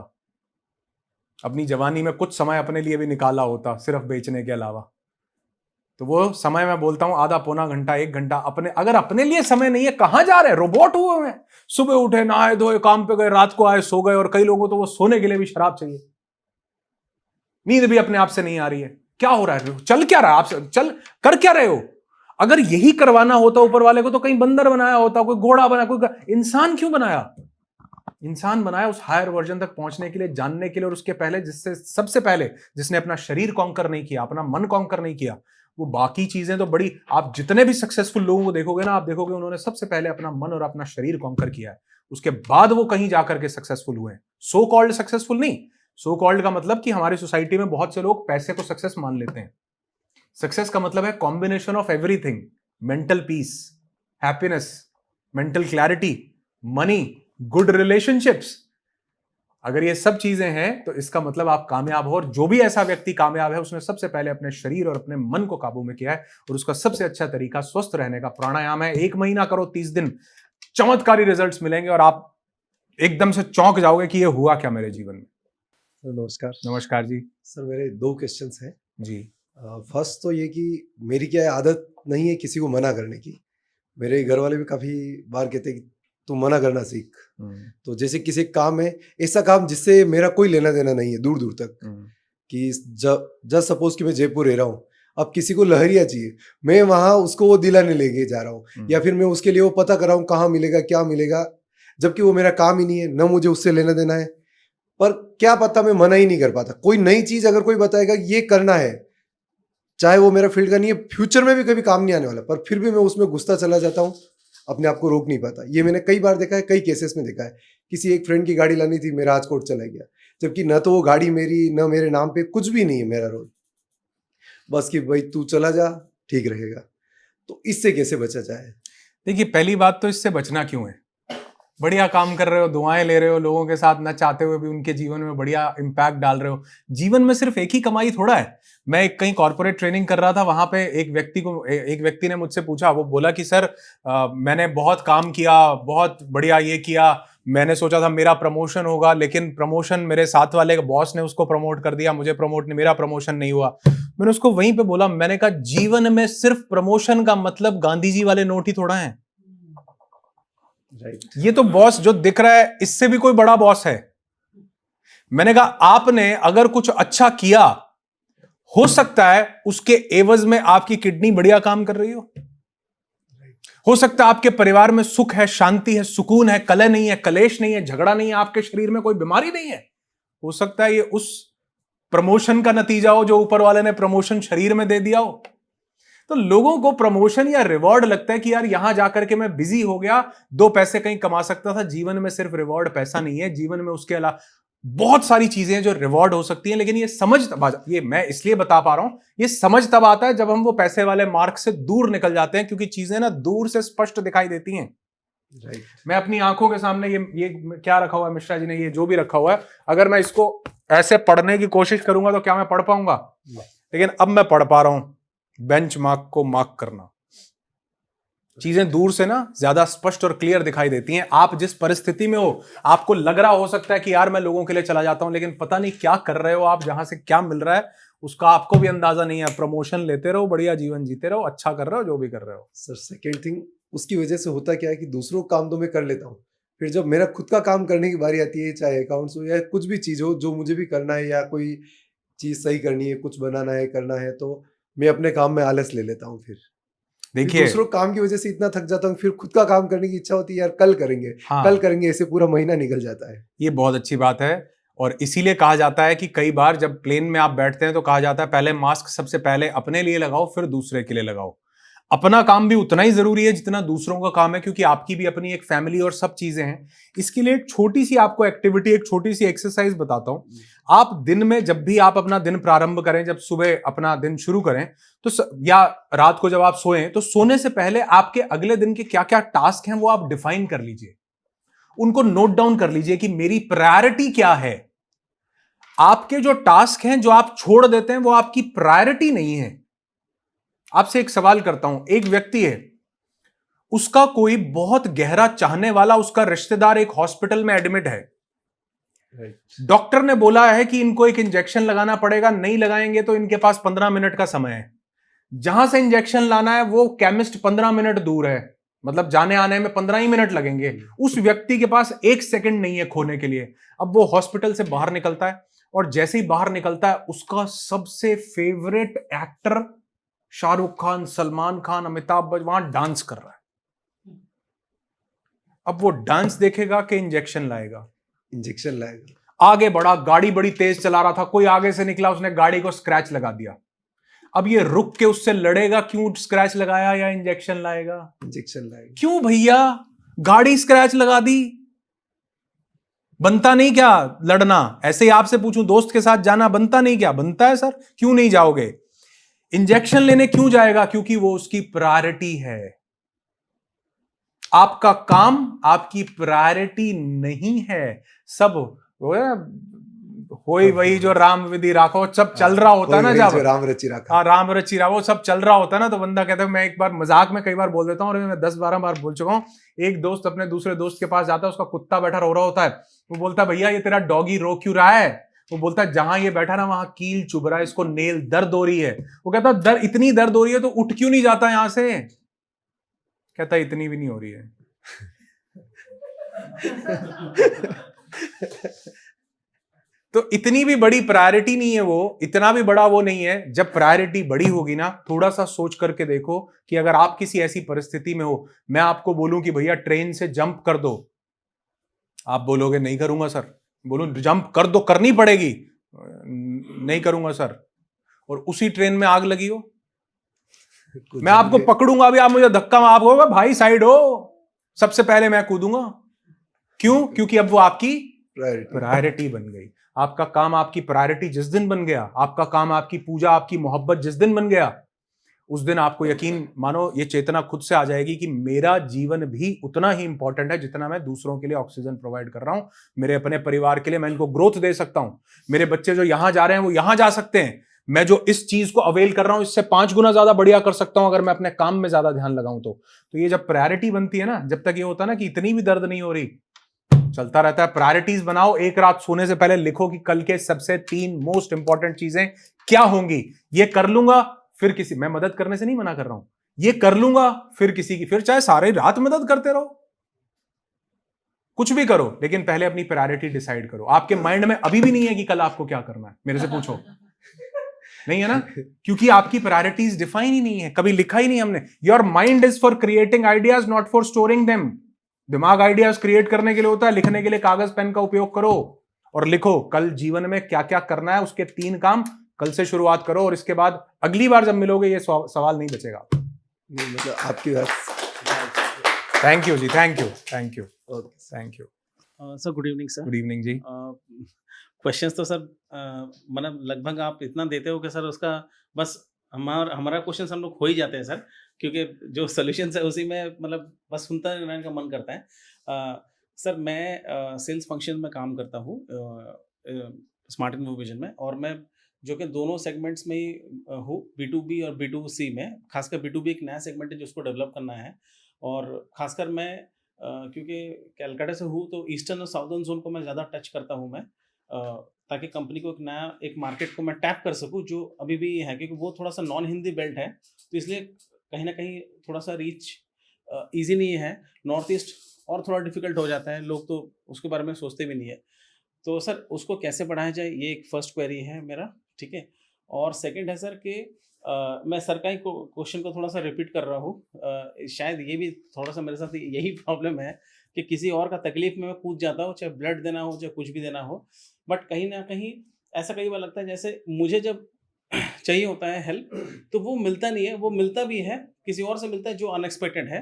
अपनी जवानी में कुछ समय अपने लिए भी निकाला होता सिर्फ बेचने के अलावा। तो वो समय मैं बोलता हूं आधा पौना घंटा 1 घंटा अगर अपने लिए समय नहीं है, कहां जा रहे हैं? रोबोट हुए हैं, सुबह उठे, नहाए धोए, काम पे गए, रात को आए, सो गए। और कई लोगों को तो वो सोने के लिए भी शराब चाहिए, नींद भी अपने आप से नहीं आ रही है। क्या हो रहा है? चल क्या रहा है आपसे? चल कर क्या रहे हो? अगर यही करवाना होता ऊपर वाले को तो कहीं बंदर बनाया होता, कोई घोड़ा बनाया, कोई इंसान क्यों बनाया? इंसान बनाया उस हायर वर्जन तक पहुंचने के लिए, जानने के लिए, और उसके पहले सबसे पहले जिसने अपना शरीर कॉन्कर नहीं किया, अपना मन कॉन्कर नहीं किया, वो बाकी चीजें तो बड़ी, आप जितने भी सक्सेसफुल लोगों को देखोगे ना, आप देखोगे उन्होंने सबसे पहले अपना मन और अपना शरीर कॉन्कर किया है, उसके बाद वो कहीं जाकर के सक्सेसफुल हुए। सो कॉल्ड सक्सेसफुल नहीं, सो कॉल्ड का मतलब कि हमारी सोसाइटी में बहुत से लोग पैसे को सक्सेस मान लेते हैं। सक्सेस का मतलब है combination of everything, mental peace, happiness, mental clarity, money, good relationships. अगर ये सब चीजें हैं तो इसका मतलब आप कामयाब हो। और जो भी ऐसा व्यक्ति कामयाब है उसने सबसे पहले अपने शरीर और अपने मन को काबू में किया है, और उसका सबसे अच्छा तरीका स्वस्थ रहने का प्राणायाम है। 1 महीना करो, 30 दिन, चमत्कारी रिजल्ट्स मिलेंगे और आप एकदम से चौंक जाओगे कि ये हुआ क्या मेरे जीवन में।
नमस्कार।
नमस्कार जी।
सर मेरे 2 क्वेश्चंस हैं
जी।
फर्स्ट तो ये कि मेरी क्या है, आदत नहीं है किसी को मना करने की। मेरे घर वाले भी काफ़ी बार कहते हैं कि तू मना करना सीख। तो जैसे किसी काम है, ऐसा काम जिससे मेरा कोई लेना देना नहीं है दूर दूर तक, कि जस्ट सपोज कि मैं जयपुर रह रहा हूँ, अब किसी को लहरिया चाहिए, मैं वहाँ उसको वो दिलाने लेके जा रहा हूँ, या फिर मैं उसके लिए वो पता कर रहा हूँ कहाँ मिलेगा क्या मिलेगा, जबकि वो मेरा काम ही नहीं है, न मुझे उससे लेना देना है। पर क्या पता, मैं मना ही नहीं कर पाता। कोई नई चीज अगर कोई बताएगा ये करना है, चाहे वो मेरा फील्ड का नहीं है, फ्यूचर में भी कभी काम नहीं आने वाला, पर फिर भी मैं उसमें घुसता चला जाता हूँ, अपने आप को रोक नहीं पाता। ये मैंने कई बार देखा है, कई केसेस में देखा है। किसी एक फ्रेंड की गाड़ी लानी थी, मैं राजकोट चला गया, जबकि न तो वो गाड़ी मेरी, न मेरे नाम पे, कुछ भी नहीं है मेरा रोल, बस कि भाई तू चला जा ठीक रहेगा। तो इससे कैसे बचा जाए?
देखिए, पहली बात तो इससे बचना क्यों है? बढ़िया काम कर रहे हो, दुआएं ले रहे हो लोगों के साथ, न चाहते हुए भी उनके जीवन में बढ़िया इंपैक्ट डाल रहे हो। जीवन में सिर्फ एक ही कमाई थोड़ा है। मैं कहीं कॉर्पोरेट ट्रेनिंग कर रहा था, वहां पे एक व्यक्ति ने मुझसे पूछा, वो बोला कि सर मैंने बहुत काम किया, बहुत बढ़िया ये किया, मैंने सोचा था मेरा प्रमोशन होगा, लेकिन प्रमोशन मेरे साथ वाले बॉस ने उसको प्रमोट कर दिया, मेरा प्रमोशन नहीं हुआ। मैंने उसको वहीं पे बोला, मैंने कहा जीवन में सिर्फ प्रमोशन का मतलब गांधी जी वाले नोट ही थोड़ा है। ये तो बॉस जो दिख रहा है, इससे भी कोई बड़ा बॉस है। मैंने कहा आपने अगर कुछ अच्छा किया, हो सकता है उसके एवज में आपकी किडनी बढ़िया काम कर रही हो, हो सकता है आपके परिवार में सुख है, शांति है, सुकून है, कलह नहीं है, कलेश नहीं है, झगड़ा नहीं है, आपके शरीर में कोई बीमारी नहीं है। हो सकता है ये उस प्रमोशन का नतीजा हो जो ऊपर वाले ने प्रमोशन शरीर में दे दिया हो। तो लोगों को प्रमोशन या रिवॉर्ड लगता है कि यार यहां जाकर के मैं बिजी हो गया, 2 पैसे कहीं कमा सकता था। जीवन में सिर्फ रिवॉर्ड पैसा नहीं है, जीवन में उसके अलावा बहुत सारी चीजें हैं जो रिवॉर्ड हो सकती हैं। लेकिन ये मैं इसलिए बता पा रहा हूं, ये समझ तब आता है जब हम वो पैसे वाले मार्ग से दूर निकल जाते हैं, क्योंकि चीजें ना दूर से स्पष्ट दिखाई देती हैं।
राइट।
मैं अपनी आंखों के सामने ये क्या रखा हुआ है, मिश्रा जी ने ये जो भी रखा हुआ है, अगर मैं इसको ऐसे पढ़ने की कोशिश करूंगा तो क्या मैं पढ़ पाऊंगा? लेकिन अब मैं पढ़ पा रहा हूं। बेंच मार्क को मार्क करना, चीजें दूर से ना ज्यादा स्पष्ट और क्लियर दिखाई देती हैं। आप जिस परिस्थिति में हो, आपको लग रहा हो सकता है कि यार मैं लोगों के लिए चला जाता हूं, लेकिन पता नहीं क्या कर रहे हो आप, जहां से क्या मिल रहा है उसका आपको भी अंदाजा नहीं है। प्रमोशन लेते रहो, बढ़िया जीवन जीते रहो, अच्छा कर रहे हो, जो भी कर रहे हो।
सर सेकेंड थिंग, उसकी वजह से होता क्या है कि दूसरों का काम तो मैं कर लेता हूँ, फिर जब मेरा खुद का काम करने की बारी आती है, चाहे अकाउंट्स हो या कुछ भी चीज़ हो जो मुझे भी करना है, या कोई चीज़ सही करनी है, कुछ बनाना है, करना है, तो मैं अपने काम में आलस ले लेता हूँ। फिर
देखिए,
दूसरों काम की वजह से इतना थक जाता हूँ, फिर खुद का काम करने की इच्छा होती है, यार कल करेंगे,
हाँ,
कल करेंगे, ऐसे पूरा महीना निकल जाता है।
ये बहुत अच्छी बात है। और इसीलिए कहा जाता है कि कई बार जब प्लेन में आप बैठते हैं तो कहा जाता है पहले मास्क सबसे पहले अपने लिए लगाओ, फिर दूसरे के लिए लगाओ। अपना काम भी उतना ही जरूरी है जितना दूसरों का काम है, क्योंकि आपकी भी अपनी एक फैमिली और सब चीजें हैं। इसके लिए एक छोटी सी आपको एक्टिविटी, एक छोटी सी एक्सरसाइज बताता हूं। आप दिन में जब भी आप अपना दिन प्रारंभ करें, जब सुबह अपना दिन शुरू करें तो या रात को जब आप सोएं, तो सोने से पहले आपके अगले दिन के क्या क्या टास्क हैं वो आप डिफाइन कर लीजिए, उनको नोट डाउन कर लीजिए कि मेरी प्रायोरिटी क्या है। आपके जो टास्क हैं जो आप छोड़ देते हैं वो आपकी प्रायोरिटी नहीं है। आपसे एक सवाल करता हूं, एक व्यक्ति है, उसका कोई बहुत गहरा चाहने वाला उसका रिश्तेदार एक हॉस्पिटल में एडमिट है। डॉक्टर ने बोला है कि इनको एक इंजेक्शन लगाना पड़ेगा, नहीं लगाएंगे तो इनके पास 15 मिनट का समय है। जहां से इंजेक्शन लाना है वो केमिस्ट 15 मिनट दूर है, मतलब जाने आने में 15 ही मिनट लगेंगे। उस व्यक्ति के पास 1 सेकंड नहीं है खोने के लिए। अब वो हॉस्पिटल से बाहर निकलता है, और जैसे ही बाहर निकलता है उसका सबसे फेवरेट एक्टर शाहरुख खान, सलमान खान, अमिताभ बच्चन वहां डांस कर रहा है। अब वो डांस देखेगा कि इंजेक्शन लाएगा?
इंजेक्शन लाएगा।
आगे बढ़ा, गाड़ी बड़ी तेज चला रहा था, कोई आगे से निकला, उसने गाड़ी को स्क्रैच लगा दिया। अब ये रुक के उससे लड़ेगा, क्यों स्क्रैच लगाया, या इंजेक्शन लाएगा?
इंजेक्शन लाएगा।
क्यों भैया, गाड़ी स्क्रैच लगा दी, बनता नहीं क्या लड़ना? ऐसे ही आपसे पूछूं, दोस्त के साथ जाना बनता नहीं क्या? बनता है सर, क्यों नहीं जाओगे? इंजेक्शन लेने क्यों जाएगा? क्योंकि वो उसकी प्रायोरिटी है। आपका काम आपकी प्रायोरिटी नहीं है। सब होई वही जो राम विधि राखो, सब चल रहा होता है ना, जब
राम रची रखा,
हाँ राम रची रहा, वो सब चल रहा होता है ना, तो बंदा कहता है, मैं एक बार मजाक में कई बार बोल देता हूँ, और मैं 10-12 बार बोल चुका हूँ। एक दोस्त अपने दूसरे दोस्त के पास जाता है, उसका कुत्ता बैठा रो रहा होता है, वो बोलता है भैया ये तेरा डॉगी रो क्यों रहा है? वो बोलता है जहां ये बैठा ना वहां कील चुभ रहा है, इसको नेल दर्द हो रही है। वो कहता है इतनी दर्द हो रही है तो उठ क्यों नहीं जाता यहां से? कहता है इतनी भी नहीं हो रही है। तो इतनी भी बड़ी प्रायोरिटी नहीं है वो, इतना भी बड़ा वो नहीं है। जब प्रायोरिटी बड़ी होगी ना, थोड़ा सा सोच करके देखो कि अगर आप किसी ऐसी परिस्थिति में हो, मैं आपको बोलूं कि भैया ट्रेन से जंप कर दो, आप बोलोगे नहीं करूंगा सर। बोलूं जंप कर दो, करनी पड़ेगी, नहीं करूंगा सर। और उसी ट्रेन में आग लगी हो, मैं आपको पकड़ूंगा भी, आप मुझे धक्का, आप होगा भाई साइड हो, सबसे पहले मैं कूदूंगा। क्यों? क्योंकि अब वो आपकी प्रायोरिटी बन गई। आपका काम आपकी प्रायोरिटी जिस दिन बन गया, आपका काम आपकी पूजा, आपकी मोहब्बत जिस दिन बन गया, उस दिन आपको यकीन मानो ये चेतना खुद से आ जाएगी कि मेरा जीवन भी उतना ही इंपॉर्टेंट है जितना मैं दूसरों के लिए ऑक्सीजन प्रोवाइड कर रहा हूं। मेरे अपने परिवार के लिए मैं इनको ग्रोथ दे सकता हूं। मेरे बच्चे जो यहां जा रहे हैं वो यहां जा सकते हैं। मैं जो इस चीज को अवेल कर रहा हूं इससे 5 गुना ज्यादा बढ़िया कर सकता हूं अगर मैं अपने काम में ज्यादा ध्यान लगाऊं तो ये जब प्रायोरिटी बनती है ना, जब तक ये होता है ना कि इतनी भी दर्द नहीं हो रही, चलता रहता है। प्रायोरिटीज बनाओ, एक रात सोने से पहले लिखो कि कल के सबसे 3 मोस्ट इंपॉर्टेंट चीजें क्या होंगी। ये कर लूंगा फिर किसी, मैं मदद करने से नहीं मना कर रहा हूं, ये कर लूंगा फिर किसी की, फिर चाहे सारे रात मदद करते रहो, कुछ भी करो, लेकिन पहले अपनी प्रायोरिटी डिसाइड करो। आपके माइंड में अभी भी नहीं है कि कल आपको क्या करना है, मेरे से पूछो। नहीं है ना, क्योंकि आपकी प्रायोरिटीज डिफाइन ही नहीं है, कभी लिखा ही नहीं हमने। Your mind is for creating ideas, not for storing them. दिमाग आइडियाज क्रिएट करने के लिए होता है, लिखने के लिए कागज पेन का उपयोग करो और लिखो। कल जीवन में क्या क्या करना है उसके 3 काम कल से शुरुआत करो, और इसके बाद अगली बार जब मिलोगे ये सवाल नहीं बचेगा।
नहीं, मतलब आपकी बात।
थैंक यू जी, thank you, thank you, thank you.
Sir good evening sir.
Good evening जी।
क्वेश्चंस तो सर मतलब लगभग आप इतना देते हो कि सर उसका बस हमारा क्वेश्चन हम लोग हो ही जाते हैं सर, क्योंकि जो सोल्यूशन है उसी में मतलब बस सुनता रहने का मन करता है। सर मैं सेल्स फंक्शन में काम करता हूँ स्मार्ट इनोवेशन में, और मैं जो कि दोनों सेगमेंट्स में ही हूँ, B2B और B2C में। खासकर B2B एक नया सेगमेंट है जिसको डेवलप करना है, और खासकर मैं क्योंकि कैलकाटा से हूँ तो ईस्टर्न और साउदर्न जोन को मैं ज़्यादा टच करता हूँ मैं, ताकि कंपनी को एक मार्केट को मैं टैप कर सकूँ जो अभी भी है, क्योंकि वो थोड़ा सा नॉन हिंदी बेल्ट है, तो इसलिए कहीं ना कहीं थोड़ा सा रीच ईजी नहीं है। नॉर्थ ईस्ट और थोड़ा डिफिकल्ट हो जाता है, लोग तो उसके बारे में सोचते भी नहीं है। तो सर उसको कैसे बढ़ाया जाए, ये एक फर्स्ट क्वेरी है मेरा, ठीक है। और सेकंड है सर कि मैं सर का ही क्वेश्चन को थोड़ा सा रिपीट कर रहा हूँ। शायद ये भी थोड़ा सा मेरे साथ यही प्रॉब्लम है कि किसी और का तकलीफ में मैं कूद जाता हूँ, चाहे ब्लड देना हो चाहे कुछ भी देना हो, बट कहीं ना कहीं ऐसा कई बार लगता है जैसे मुझे जब चाहिए होता है हेल्प तो वो मिलता नहीं है, वो मिलता भी है किसी और से मिलता है जो अनएक्सपेक्टेड है।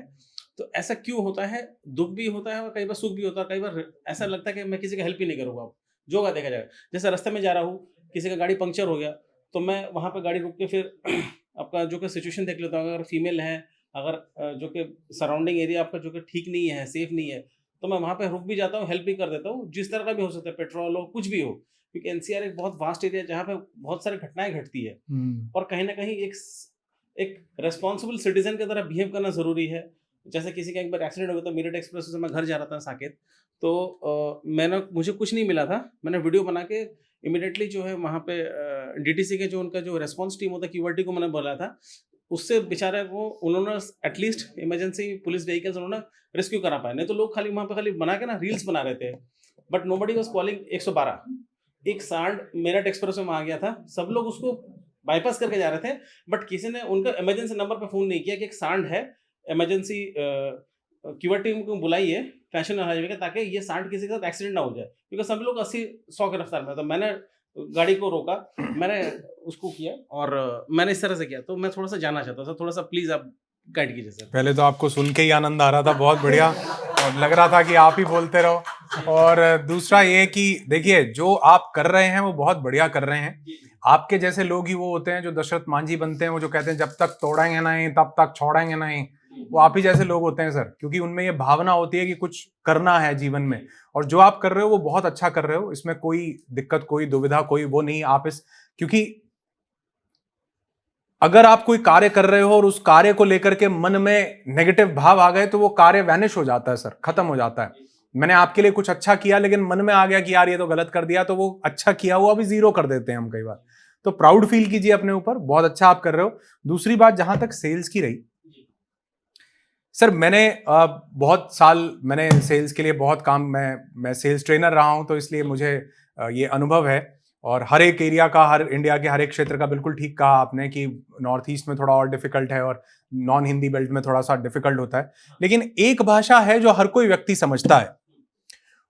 तो ऐसा क्यों होता है? दुख भी होता है और कई बार सुख भी होता है। कई बार ऐसा लगता है कि मैं किसी का हेल्प ही नहीं करूँगा, अब जो होगा देखा जाएगा। जैसे रास्ते में जा रहा हूँ, किसी का गाड़ी पंक्चर हो गया तो मैं वहाँ पे गाड़ी रुक के फिर आपका जो कि सिचुएशन देख लेता हूँ। अगर फीमेल है, अगर जो कि सराउंडिंग एरिया आपका जो कि ठीक नहीं है, सेफ नहीं है, तो मैं वहाँ पे रुक भी जाता हूँ, हेल्प भी कर देता हूँ, जिस तरह का भी हो सकता है, पेट्रोल हो कुछ भी हो, क्योंकि एनसीआर एक बहुत वास्ट एरिया है जहाँ पे बहुत सारी घटनाएं घटती है, और कहीं ना कहीं एक रेस्पॉन्सिबल सिटीजन की तरह बिहेव करना जरूरी है। जैसे किसी का एक बार एक्सीडेंट हो गया था मेरठ एक्सप्रेस से, मैं घर जा रहा था साकेत, तो मुझे कुछ नहीं मिला था, मैंने वीडियो बना के इमिडिएटली जो है वहाँ पे डीटीसी के जो उनका जो रेस्पॉन्स टीम होता है क्यूआरटी को मैंने बोला था, उससे बेचारे को उन्होंने एटलीस्ट इमरजेंसी पुलिस व्हीकल्स उन्होंने रेस्क्यू करा पाए। नहीं तो लोग खाली वहाँ पे खाली बना के ना रील्स बना रहे थे, बट नोबडी वाज कॉलिंग 112। एक सांड मेरठ एक्सप्रेस में आ गया था, सब लोग उसको बाईपास करके जा रहे थे, बट किसी ने उनका इमरजेंसी नंबर पे फोन नहीं किया कि एक सांड है, इमरजेंसी क्यूआरटी को बुलाइए नेशनल हाईवे का, ताकि ये सांड किसी के साथ एक्सीडेंट ना हो जाए, क्योंकि सब लोग 80-100 की रफ्तार में। तो मैंने गाड़ी को रोका, मैंने उसको किया और मैंने इस तरह से किया। तो मैं थोड़ा सा जानना चाहता था, थोड़ा सा प्लीज आप गाइड कीजिए सर।
पहले तो आपको सुन के ही आनंद आ रहा था, बहुत बढ़िया, और लग रहा था कि आप ही बोलते रहो। और दूसरा ये कि देखिए जो आप कर रहे हैं वो बहुत बढ़िया कर रहे हैं। आपके जैसे लोग ही वो होते हैं जो दशरथ मांझी बनते हैं, वो जो कहते हैं जब तक तोड़ेंगे नहीं तब तक छोड़ेंगे नहीं, वो आप ही जैसे लोग होते हैं सर, क्योंकि उनमें ये भावना होती है कि कुछ करना है जीवन में, और जो आप कर रहे हो वो बहुत अच्छा कर रहे हो, इसमें कोई दिक्कत, कोई दुविधा, कोई वो नहीं। आप क्योंकि अगर आप कोई कार्य कर रहे हो और उस कार्य को लेकर के मन में नेगेटिव भाव आ गए तो वो कार्य वैनिश हो जाता है सर, खत्म हो जाता है। मैंने आपके लिए कुछ अच्छा किया लेकिन मन में आ गया कि यार ये तो गलत कर दिया, तो वो अच्छा किया हुआ भी 0 कर देते हैं हम कई बार। तो प्राउड फील कीजिए अपने ऊपर, बहुत अच्छा आप कर रहे हो। दूसरी बात, जहां तक सेल्स की रही सर, मैंने बहुत साल मैंने सेल्स के लिए बहुत काम, मैं सेल्स ट्रेनर रहा हूं, तो इसलिए मुझे ये अनुभव है। और हर एक एरिया का, हर इंडिया के हर एक क्षेत्र का, बिल्कुल ठीक कहा आपने कि नॉर्थ ईस्ट में थोड़ा और डिफिकल्ट है और नॉन हिंदी बेल्ट में थोड़ा सा डिफिकल्ट होता है। लेकिन एक भाषा है जो हर कोई व्यक्ति समझता है,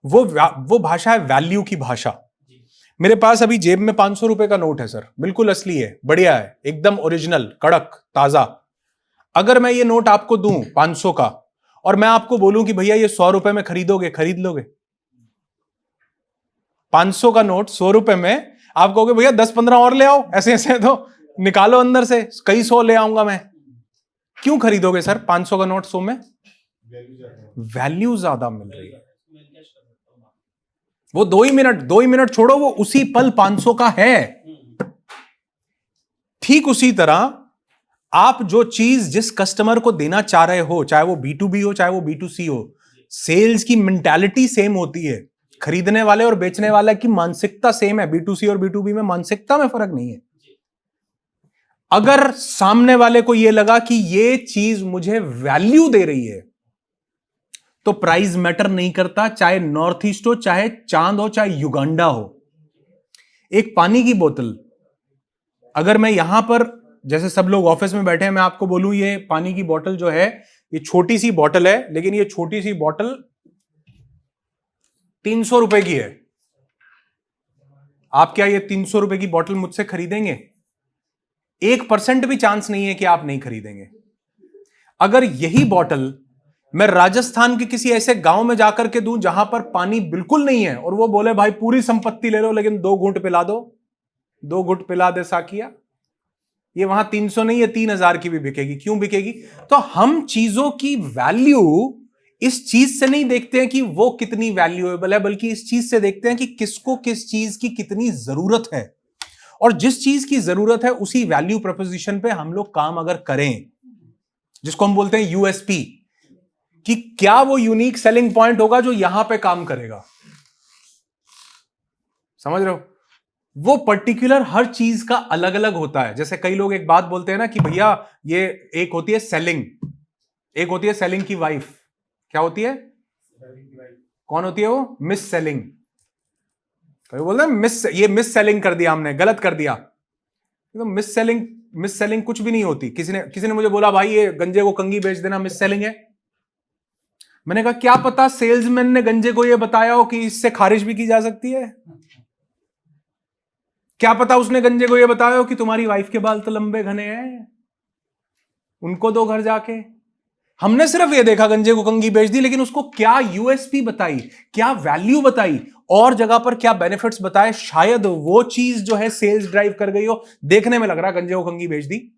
वो भाषा है वैल्यू की भाषा। मेरे पास अभी जेब में 500 रुपए का नोट है सर, बिल्कुल असली है, बढ़िया है, एकदम ओरिजिनल, कड़क, ताजा। अगर मैं ये नोट आपको दूं 500 का और मैं आपको बोलूं कि भैया ये 100 रुपए में खरीदोगे, खरीद लोगे? 500 का नोट 100 रुपए में, आप कहोगे भैया 10-15 और ले आओ, ऐसे ऐसे तो निकालो अंदर से, कई 100 ले आऊंगा मैं। क्यों खरीदोगे सर 500 का नोट 100 में? वैल्यू ज्यादा मिल रही है। वो 2 ही मिनट छोड़ो, वो उसी पल 500 का है। ठीक उसी तरह आप जो चीज जिस कस्टमर को देना चाह रहे हो, चाहे वो B2B हो चाहे वो B2C हो, सेल्स की मेंटालिटी सेम होती है। खरीदने वाले और बेचने वाले की मानसिकता सेम है। B2C और B2B में मानसिकता में फर्क नहीं है। अगर सामने वाले को यह लगा कि ये चीज मुझे वैल्यू दे रही है, तो प्राइस मैटर नहीं करता, चाहे नॉर्थ ईस्ट हो, चाहे चांद हो, चाहे युगांडा हो। एक पानी की बोतल अगर मैं यहां पर, जैसे सब लोग ऑफिस में बैठे हैं, मैं आपको बोलूं ये पानी की बोतल जो है, ये छोटी सी बोतल है, लेकिन ये छोटी सी बोतल 300 रुपए की है। आप क्या ये 300 रुपए की बोतल मुझसे खरीदेंगे? 1% भी चांस नहीं है कि आप नहीं खरीदेंगे। अगर यही बोतल मैं राजस्थान के किसी ऐसे गांव में जाकर के दूं जहां पर पानी बिल्कुल नहीं है, और वो बोले भाई पूरी संपत्ति ले लो लेकिन 2 घूंट पिला दो, 2 घूंट पिला दे साकिया, ये वहां 300 नहीं है 3000 की भी बिकेगी। क्यों बिकेगी? तो हम चीजों की वैल्यू इस चीज से नहीं देखते हैं कि वो कितनी वैल्यूएबल है, बल्कि इस चीज से देखते हैं कि किसको किस चीज की कितनी जरूरत है, और जिस चीज की जरूरत है उसी वैल्यू प्रोपोजिशन पे हम लोग काम अगर करें, जिसको हम बोलते हैं यूएसपी, कि क्या वो यूनिक सेलिंग पॉइंट होगा जो यहां पे काम करेगा। समझ रहे हो? वो पर्टिकुलर हर चीज का अलग अलग होता है। जैसे कई लोग एक बात बोलते हैं ना कि भैया ये एक होती है सेलिंग, एक होती है सेलिंग की वाइफ। क्या होती है? कौन होती है वो? Miss selling. कई बोलते हैं मिस सेलिंग कर दिया हमने, गलत कर दिया। तो मिस सेलिंग कुछ भी नहीं होती। किसी ने मुझे बोला भाई ये गंजे को कंगी बेच देना मिस सेलिंग है। मैंने कहा क्या पता सेल्समैन ने गंजे को ये बताया हो कि इससे खारिज भी की जा सकती है। क्या पता उसने गंजे को ये बताया हो कि तुम्हारी वाइफ के बाल तो लंबे घने हैं, उनको दो घर जाके। हमने सिर्फ ये देखा गंजे को कंगी बेच दी, लेकिन उसको क्या यूएसपी बताई, क्या वैल्यू बताई, और जगह पर क्या बेनिफिट्स बताए, शायद वो चीज जो है सेल्स ड्राइव कर गई हो। देखने में लग रहा गंजे को कंगी बेच दी,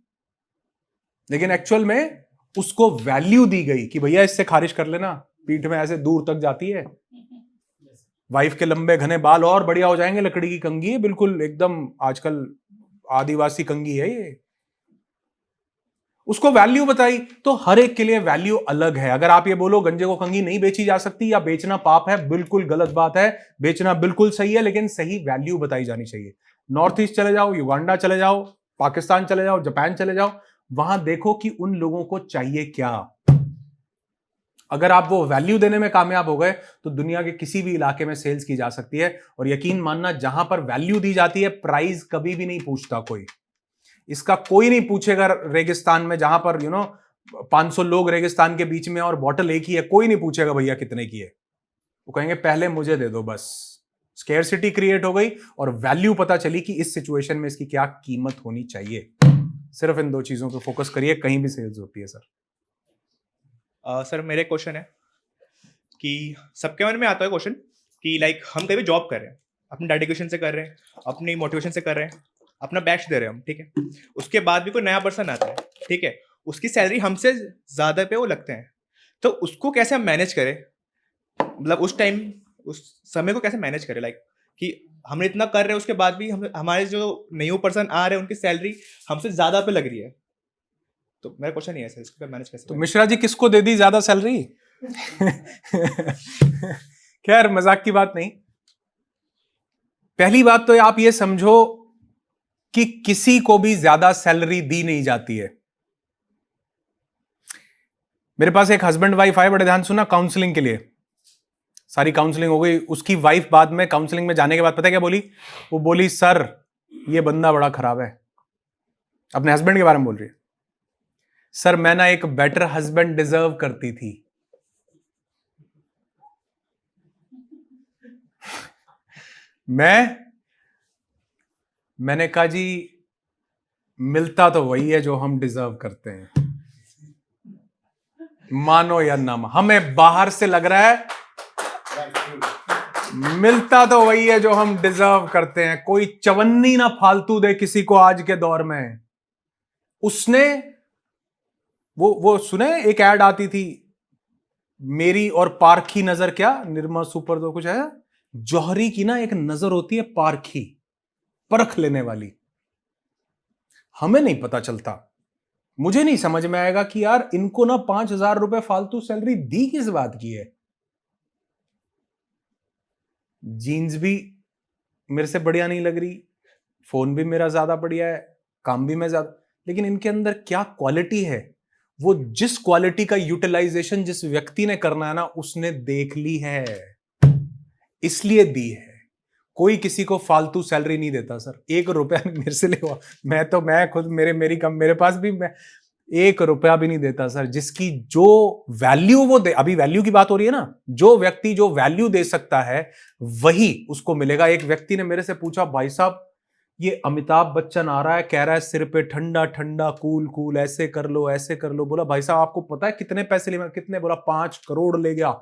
लेकिन एक्चुअल में उसको वैल्यू दी गई कि भैया इससे खारिज कर लेना, पीठ में ऐसे दूर तक जाती है, वाइफ के लंबे घने बाल और बढ़िया हो जाएंगे। लकड़ी की कंगी है, बिल्कुल एकदम आजकल आदिवासी कंगी है ये। उसको वैल्यू बताई। तो हर एक के लिए वैल्यू अलग है। अगर आप ये बोलो गंजे को कंगी नहीं बेची जा सकती या बेचना पाप है, बिल्कुल गलत बात है। बेचना बिल्कुल सही है, लेकिन सही वैल्यू बताई जानी चाहिए। नॉर्थ ईस्ट चले जाओ, युगांडा चले जाओ, पाकिस्तान चले जाओ, जापान चले जाओ, वहां देखो कि उन लोगों को चाहिए क्या। अगर आप वो वैल्यू देने में कामयाब हो गए तो दुनिया के किसी भी इलाके में सेल्स की जा सकती है। और यकीन मानना, जहां पर वैल्यू दी जाती है प्राइस कभी भी नहीं पूछता कोई। इसका कोई नहीं पूछेगा रेगिस्तान में, जहां पर 500 लोग रेगिस्तान के बीच में और बॉटल एक ही है, कोई नहीं पूछेगा भैया कितने की है। वो कहेंगे पहले मुझे दे दो बस। स्केर्सिटी क्रिएट हो गई और वैल्यू पता चली कि इस सिचुएशन में इसकी क्या कीमत होनी चाहिए। सिर्फ इन 2 चीजों पे फोकस करिए, कहीं भी सेल्स होती है। सर
सर मेरे क्वेश्चन है कि सबके मन में आता है क्वेश्चन कि लाइक हम कहीं भी जॉब कर रहे हैं, अपनी डेडिकेशन से कर रहे हैं, अपनी मोटिवेशन से कर रहे हैं, अपना बेस्ट दे रहे हैं हम, ठीक है। उसके बाद भी कोई नया पर्सन आता है, ठीक है, उसकी सैलरी हमसे ज़्यादा पे वो लगते हैं, तो उसको कैसे हम मैनेज करें, मतलब उस टाइम उस समय को कैसे मैनेज करें, लाइक कि हम इतना कर रहे हैं उसके बाद भी हमारे जो न्यू पर्सन आ रहे हैं उनकी सैलरी हमसे ज़्यादा पे लग रही है। तो मेरा क्वेश्चन ये है सर, इसको मैनेज कैसे?
तो मिश्रा जी किसको दे दी ज्यादा सैलरी? खैर मजाक की बात नहीं। पहली बात तो आप ये समझो कि किसी को भी ज्यादा सैलरी दी नहीं जाती है। मेरे पास एक हस्बैंड वाइफ आए, बड़े ध्यान सुना, काउंसलिंग के लिए। सारी काउंसलिंग हो गई। उसकी वाइफ बाद में काउंसलिंग में जाने के बाद पता है क्या बोली? वो बोली सर ये बंदा बड़ा खराब है। अपने हस्बैंड के बारे में बोल रही है। सर मैं ना एक बेटर हस्बैंड डिजर्व करती थी। मैंने कहा जी मिलता तो वही है जो हम डिजर्व करते हैं, मानो या ना मानो। हमें बाहर से लग रहा है मिलता तो वही है जो हम डिजर्व करते हैं। कोई चवन्नी ना फालतू दे किसी को आज के दौर में। उसने वो सुने, एक ऐड आती थी, मेरी और पारखी नजर, क्या निर्मा सुपर तो कुछ है, जौहरी की ना एक नजर होती है पारखी, परख लेने वाली। हमें नहीं पता चलता, मुझे नहीं समझ में आएगा कि यार इनको ना 5000 रुपए फालतू सैलरी दी किस बात की है। जीन्स भी मेरे से बढ़िया नहीं लग रही, फोन भी मेरा ज्यादा बढ़िया है, काम भी मैं ज्यादा, लेकिन इनके अंदर क्या क्वालिटी है, वो जिस क्वालिटी का यूटिलाइजेशन जिस व्यक्ति ने करना है ना, उसने देख ली है, इसलिए दी है। कोई किसी को फालतू सैलरी नहीं देता सर, 1 रुपया नहीं मेरे से लेवा। मैं खुद मेरे पास भी मैं 1 रुपया भी नहीं देता सर। जिसकी जो वैल्यू वो दे, अभी वैल्यू की बात हो रही है ना, जो व्यक्ति जो वैल्यू दे सकता है वही उसको मिलेगा। एक व्यक्ति ने मेरे से पूछा, भाई साहब ये अमिताभ बच्चन आ रहा है, कह रहा है सिर पे ठंडा ठंडा कूल कूल, ऐसे कर लो ऐसे कर लो। बोला भाई साहब आपको पता है कितने पैसे ले? कितने? बोला 5 करोड़ ले गया।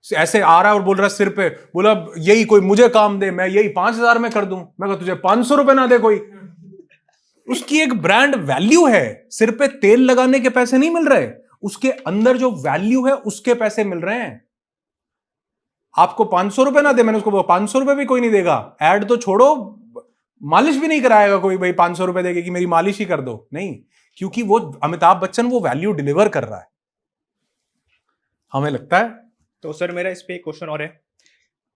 ऐसे आ रहा है और बोल रहा है सिर पे, बोला यही कोई मुझे काम दे, मैं यही 5,000 में कर दूं। मैं कहा तुझे 500 रुपए ना दे कोई। उसकी एक ब्रांड वैल्यू है, सिर पे तेल लगाने के पैसे नहीं मिल रहे, उसके अंदर जो वैल्यू है उसके पैसे मिल रहे हैं। आपको 500 रुपए ना दे, मैंने उसको बोला 500 रुपए भी कोई नहीं देगा। ऐड तो छोड़ो, मालिश भी नहीं कराएगा कोई, भाई 500 रुपए देके कि मेरी मालिश ही कर दो, नहीं। क्योंकि वो अमिताभ बच्चन वो वैल्यू डिलीवर कर रहा है, हमें लगता है।
तो सर मेरा इस पे एक क्वेश्चन और है,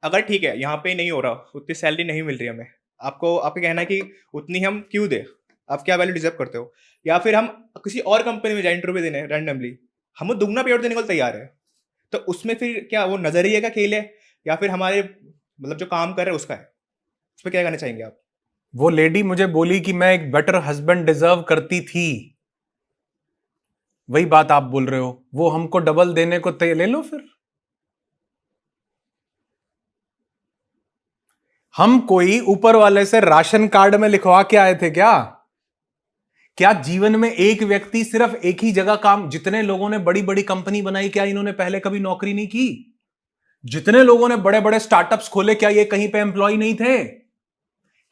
अगर ठीक है यहाँ पे नहीं हो रहा, उतनी सैलरी नहीं मिल रही हमें, आपका कहना है कि उतनी हम क्यों दे, आप क्या वैल्यू डिजर्व करते हो, या फिर हम किसी और कंपनी में जाए इंटरव्यू देने रैंडमली, हम दुगना पेड़ देने को तैयार है, तो उसमें फिर क्या वो नजरिए का खेल है या फिर हमारे मतलब जो काम कर रहे हैं उसका है, उस पर क्या कहना चाहेंगे आप?
वो लेडी मुझे बोली कि मैं एक बेटर हस्बैंड डिजर्व करती थी, वही बात आप बोल रहे हो। वो हमको डबल देने को ले लो फिर। हम कोई ऊपर वाले से राशन कार्ड में लिखवा के आए थे क्या? क्या जीवन में एक व्यक्ति सिर्फ एक ही जगह काम, जितने लोगों ने बड़ी बड़ी कंपनी बनाई क्या इन्होंने पहले कभी नौकरी नहीं की? जितने लोगों ने बड़े बड़े स्टार्टअप्स खोले क्या ये कहीं पे एम्प्लॉय नहीं थे?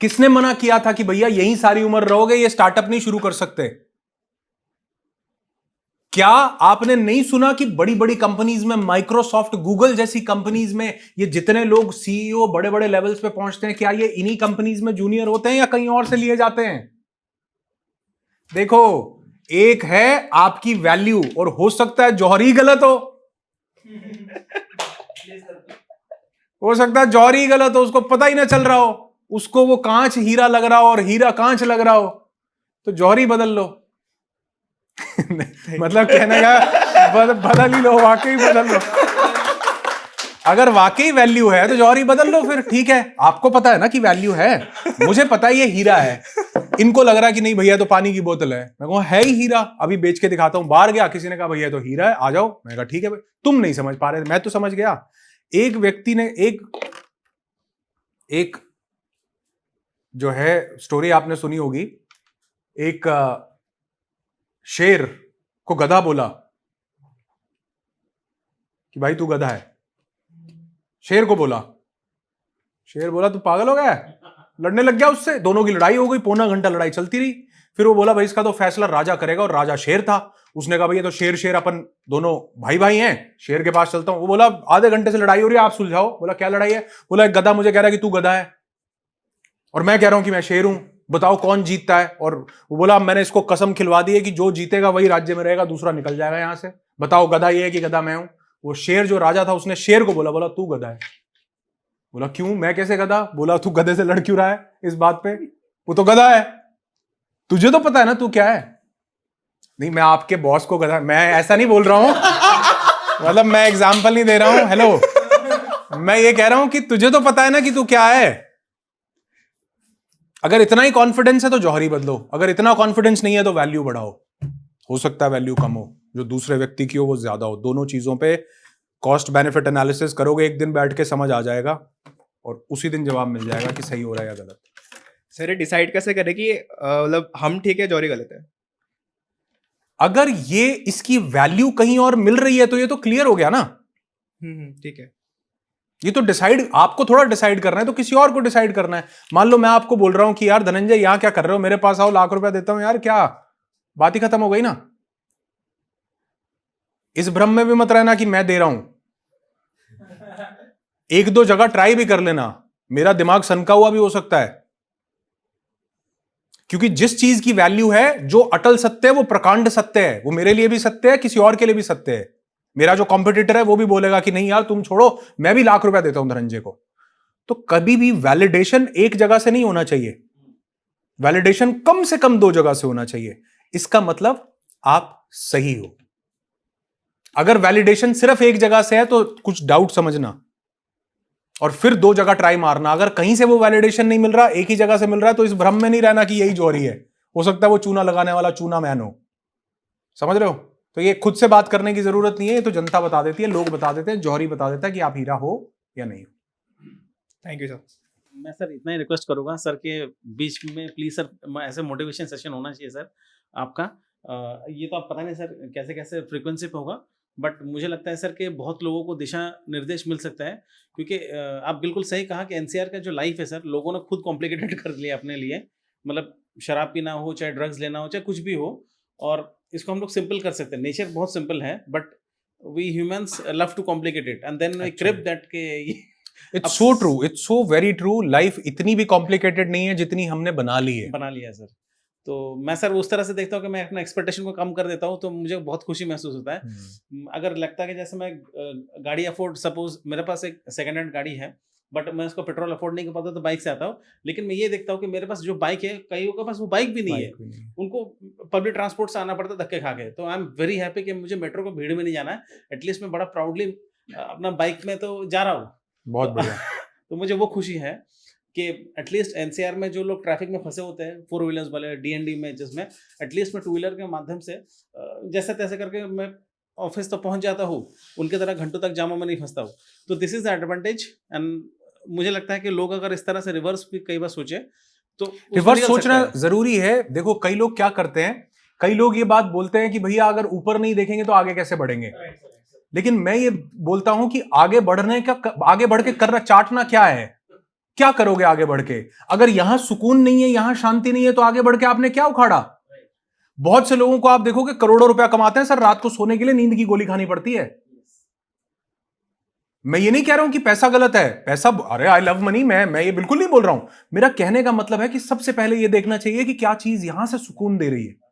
किसने मना किया था कि भैया यही सारी उम्र रहोगे, ये स्टार्टअप नहीं शुरू कर सकते? क्या आपने नहीं सुना कि बड़ी बड़ी कंपनीज में, माइक्रोसॉफ्ट, गूगल जैसी कंपनीज में ये जितने लोग सीईओ बड़े बड़े लेवल्स पे पहुंचते हैं, क्या ये इन्हीं कंपनीज में जूनियर होते हैं या कहीं और से लिए जाते हैं? देखो, एक है आपकी वैल्यू, और हो सकता है जौहरी गलत हो सकता है जौहरी गलत हो, उसको पता ही ना चल रहा हो, उसको वो कांच हीरा लग रहा हो और हीरा कांच लग रहा हो, तो जौहरी बदल लो। मतलब कहने का बदल ही लो, वाकई बदल लो। अगर वाकई वैल्यू है तो जौहरी बदल लो फिर, ठीक है। आपको पता है ना कि वैल्यू है, मुझे पता है ये हीरा है, इनको लग रहा है कि नहीं भैया तो पानी की बोतल है। मैं कहूँ है ही हीरा, अभी बेच के दिखाता हूं। बाहर गया, किसी ने कहा भैया तो हीरा है, आ जाओ। मैं कहा ठीक है भाई, तुम नहीं समझ पा रहे, मैं तो समझ गया। एक व्यक्ति ने एक जो है स्टोरी आपने सुनी होगी, एक शेर को गधा बोला कि भाई तू गधा है। शेर को बोला, शेर बोला तू पागल हो गया है, लड़ने लग गया उससे, दोनों की लड़ाई हो गई, पौना घंटा लड़ाई चलती रही। फिर वो बोला भाई इसका तो फैसला राजा करेगा, और राजा शेर था। उसने कहा भैया तो शेर अपन दोनों भाई भाई हैं, शेर के पास चलता हूं। वो बोला आधे घंटे से लड़ाई हो रही है, आप सुलझाओ। बोला क्या लड़ाई है? बोला एक गधा मुझे कह रहा है कि तू गधा है, और मैं कह रहा हूं कि मैं शेर हूं, बताओ कौन जीतता है? और वो बोला मैंने इसको कसम खिलवा दी है कि जो जीतेगा वही राज्य में रहेगा, दूसरा निकल जाएगा यहां से। बताओ गधा ये है कि गधा मैं हूं? वो शेर जो राजा था उसने शेर को बोला तू गधा है। बोला क्यों, मैं कैसे गधा? बोला तू गधे से लड़ क्यों रहा है इस बात पे? वो तो गधा है, तुझे तो पता है ना तू क्या है। नहीं, मैं आपके बॉस को गधा, मैं ऐसा नहीं बोल रहा हूं, मतलब मैं एग्जाम्पल नहीं दे रहा हूं। हेलो, मैं ये कह रहा हूं कि तुझे तो पता है ना कि तू क्या है। अगर इतना ही कॉन्फिडेंस है तो जौहरी बदलो, अगर इतना कॉन्फिडेंस नहीं है तो वैल्यू बढ़ाओ। हो सकता है वैल्यू कम हो, जो दूसरे व्यक्ति की हो वो ज्यादा हो। दोनों चीजों पे कॉस्ट बेनिफिट एनालिसिस करोगे, एक दिन बैठ के समझ आ जाएगा और उसी दिन जवाब मिल जाएगा कि सही हो रहा है या गलत।
सर ये डिसाइड कैसे करें कि मतलब हम ठीक है जौहरी गलत है?
अगर ये इसकी वैल्यू कहीं और मिल रही है तो ये तो क्लियर हो गया ना।
ठीक है।
ये तो डिसाइड, आपको थोड़ा डिसाइड करना है, तो किसी और को डिसाइड करना है। मान लो मैं आपको बोल रहा हूं कि यार धनंजय यहां क्या कर रहे हो, मेरे पास आओ, लाख रुपया देता हूं। यार क्या बात ही खत्म हो गई ना। इस भ्रम में भी मत रहना कि मैं दे रहा हूं। एक दो जगह ट्राई भी कर लेना, मेरा दिमाग सनका हुआ भी हो सकता है। क्योंकि जिस चीज की वैल्यू है, जो अटल सत्य है, वो प्रकांड सत्य है। वो मेरे लिए भी सत्य है, किसी और के लिए भी सत्य है। मेरा जो कॉम्पिटिटर है वो भी बोलेगा कि नहीं यार तुम छोड़ो, मैं भी लाख रुपया देता हूं धनंजय को। तो कभी भी वैलिडेशन एक जगह से नहीं होना चाहिए, वैलिडेशन कम से कम 2 जगह से होना चाहिए। इसका मतलब आप सही हो। अगर वैलिडेशन सिर्फ एक जगह से है तो कुछ डाउट समझना। और फिर 2 जगह ट्राई मारना। अगर कहीं से वो वैलिडेशन नहीं मिल रहा, एक ही जगह से मिल रहा है, तो इस भ्रम में नहीं रहना कि यही जौहरी है। हो सकता है वो चूना लगाने वाला चूना मैन हो। समझ रहे हो? तो ये खुद से बात करने की जरूरत नहीं है, ये तो जनता बता देती है, लोग बता देते हैं, जौहरी बता देता है कि आप हीरा हो या नहीं हो।
Thank you sir.
मैं सर इतना ही रिक्वेस्ट करूंगा सर के बीच में, प्लीज सर ऐसे मोटिवेशन सेशन होना चाहिए सर आपका। ये तो आप पता नहीं सर कैसे कैसे फ्रीक्वेंसी पे होगा, बट मुझे लगता है सर कि बहुत लोगों को दिशा निर्देश मिल सकता है, क्योंकि आप बिल्कुल सही कहा कि एनसीआर का जो लाइफ है सर, लोगों ने खुद कॉम्प्लिकेटेड कर लिया अपने लिए। मतलब शराब पीना हो, चाहे ड्रग्स लेना हो, चाहे कुछ भी हो, और इसको हम लोग सिंपल कर सकते हैं। नेचर बहुत सिंपल है, but we humans love to complicate it and then we crib that के
it's so true, it's so very true. Life इतनी भी कॉम्प्लिकेटेड नहीं है जितनी हमने बना ली है।
बना लिया सर। तो मैं सर उस तरह से देखता हूँ कि मैं अपना एक्सपेक्टेशन को कम कर देता हूँ, तो मुझे बहुत खुशी महसूस होता है। अगर लगता है कि जैसे मैं गाड़ी अफोर्ड, सपोज मेरे पास एक सेकंड हैंड गाड़ी है, बट मैं उसको पेट्रोल अफोर्ड नहीं कर पाता तो बाइक से आता हूँ, लेकिन मैं ये देखता हूँ कि मेरे पास जो बाइक है, कईयों के पास वो बाइक भी नहीं है, उनको पब्लिक ट्रांसपोर्ट से आना पड़ता है धक्के खा के। तो आई एम वेरी हैप्पी कि मुझे मेट्रो को भीड़ में नहीं जाना है, एटलीस्ट मैं बड़ा प्राउडली अपना बाइक में तो जा रहा हूँ।
बहुत बढ़िया।
तो मुझे वो खुशी है कि एटलीस्ट एनसीआर में जो लोग ट्रैफिक में फंसे होते हैं, 4 व्हीलर्स वाले, डीएनडी में, जिसमें एटलीस्ट मैं 2 व्हीलर के माध्यम से जैसे तैसे करके मैं ऑफिस तो पहुंच जाता हूँ, उनके तरह घंटों तक जामों में नहीं फंसता हूँ। तो this is the advantage. And मुझे लगता है कि लोग अगर इस तरह से रिवर्स भी कई बार सोचे तो
रिवर्स सोचना जरूरी है। देखो कई लोग क्या करते हैं, कई लोग ये बात बोलते हैं कि भैया अगर ऊपर नहीं देखेंगे तो आगे कैसे बढ़ेंगे। लेकिन मैं ये बोलता हूं कि आगे बढ़ने का, आगे बढ़ के करना, चाटना क्या है, क्या करोगे आगे बढ़ के? अगर यहां सुकून नहीं है, यहां शांति नहीं है, तो आगे बढ़ के आपने क्या उखाड़ा? बहुत से लोगों को आप देखोगे करोड़ों रुपया कमाते हैं सर, रात को सोने के लिए नींद की गोली खानी पड़ती है। मैं ये नहीं कह रहा हूं कि पैसा गलत है, पैसा, अरे आई लव मनी, मैं ये बिल्कुल नहीं बोल रहा हूं। मेरा कहने का मतलब है कि सबसे पहले ये देखना चाहिए कि क्या चीज यहां से सुकून दे रही है।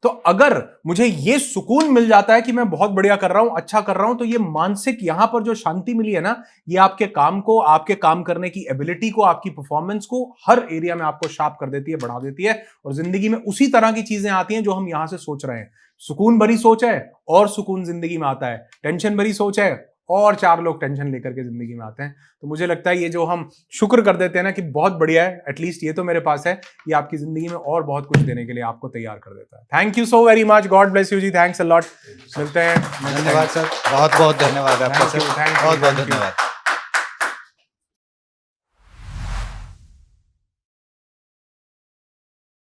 तो अगर मुझे ये सुकून मिल जाता है कि मैं बहुत बढ़िया कर रहा हूं, अच्छा कर रहा हूं, तो ये मानसिक यहां पर जो शांति मिली है ना, ये आपके काम को, आपके काम करने की एबिलिटी को, आपकी परफॉर्मेंस को हर एरिया में आपको शार्प कर देती है, बढ़ा देती है। और जिंदगी में उसी तरह की चीजें आती हैं जो हम यहां से सोच रहे हैं। सुकून भरी सोच है और सुकून जिंदगी में आता है, टेंशन भरी सोच है और 4 लोग टेंशन लेकर के जिंदगी में आते हैं। तो मुझे लगता है ये जो हम शुक्र कर देते हैं ना कि बहुत बढ़िया है, एटलीस्ट ये तो मेरे पास है, ये आपकी जिंदगी में और बहुत कुछ देने के लिए आपको तैयार कर देता है। Thank you so very much, God bless you जी, थैंक्स अ लॉट। मिलते हैं।
धन्यवाद सर, बहुत बहुत धन्यवाद आपका सर, बहुत बहुत धन्यवाद।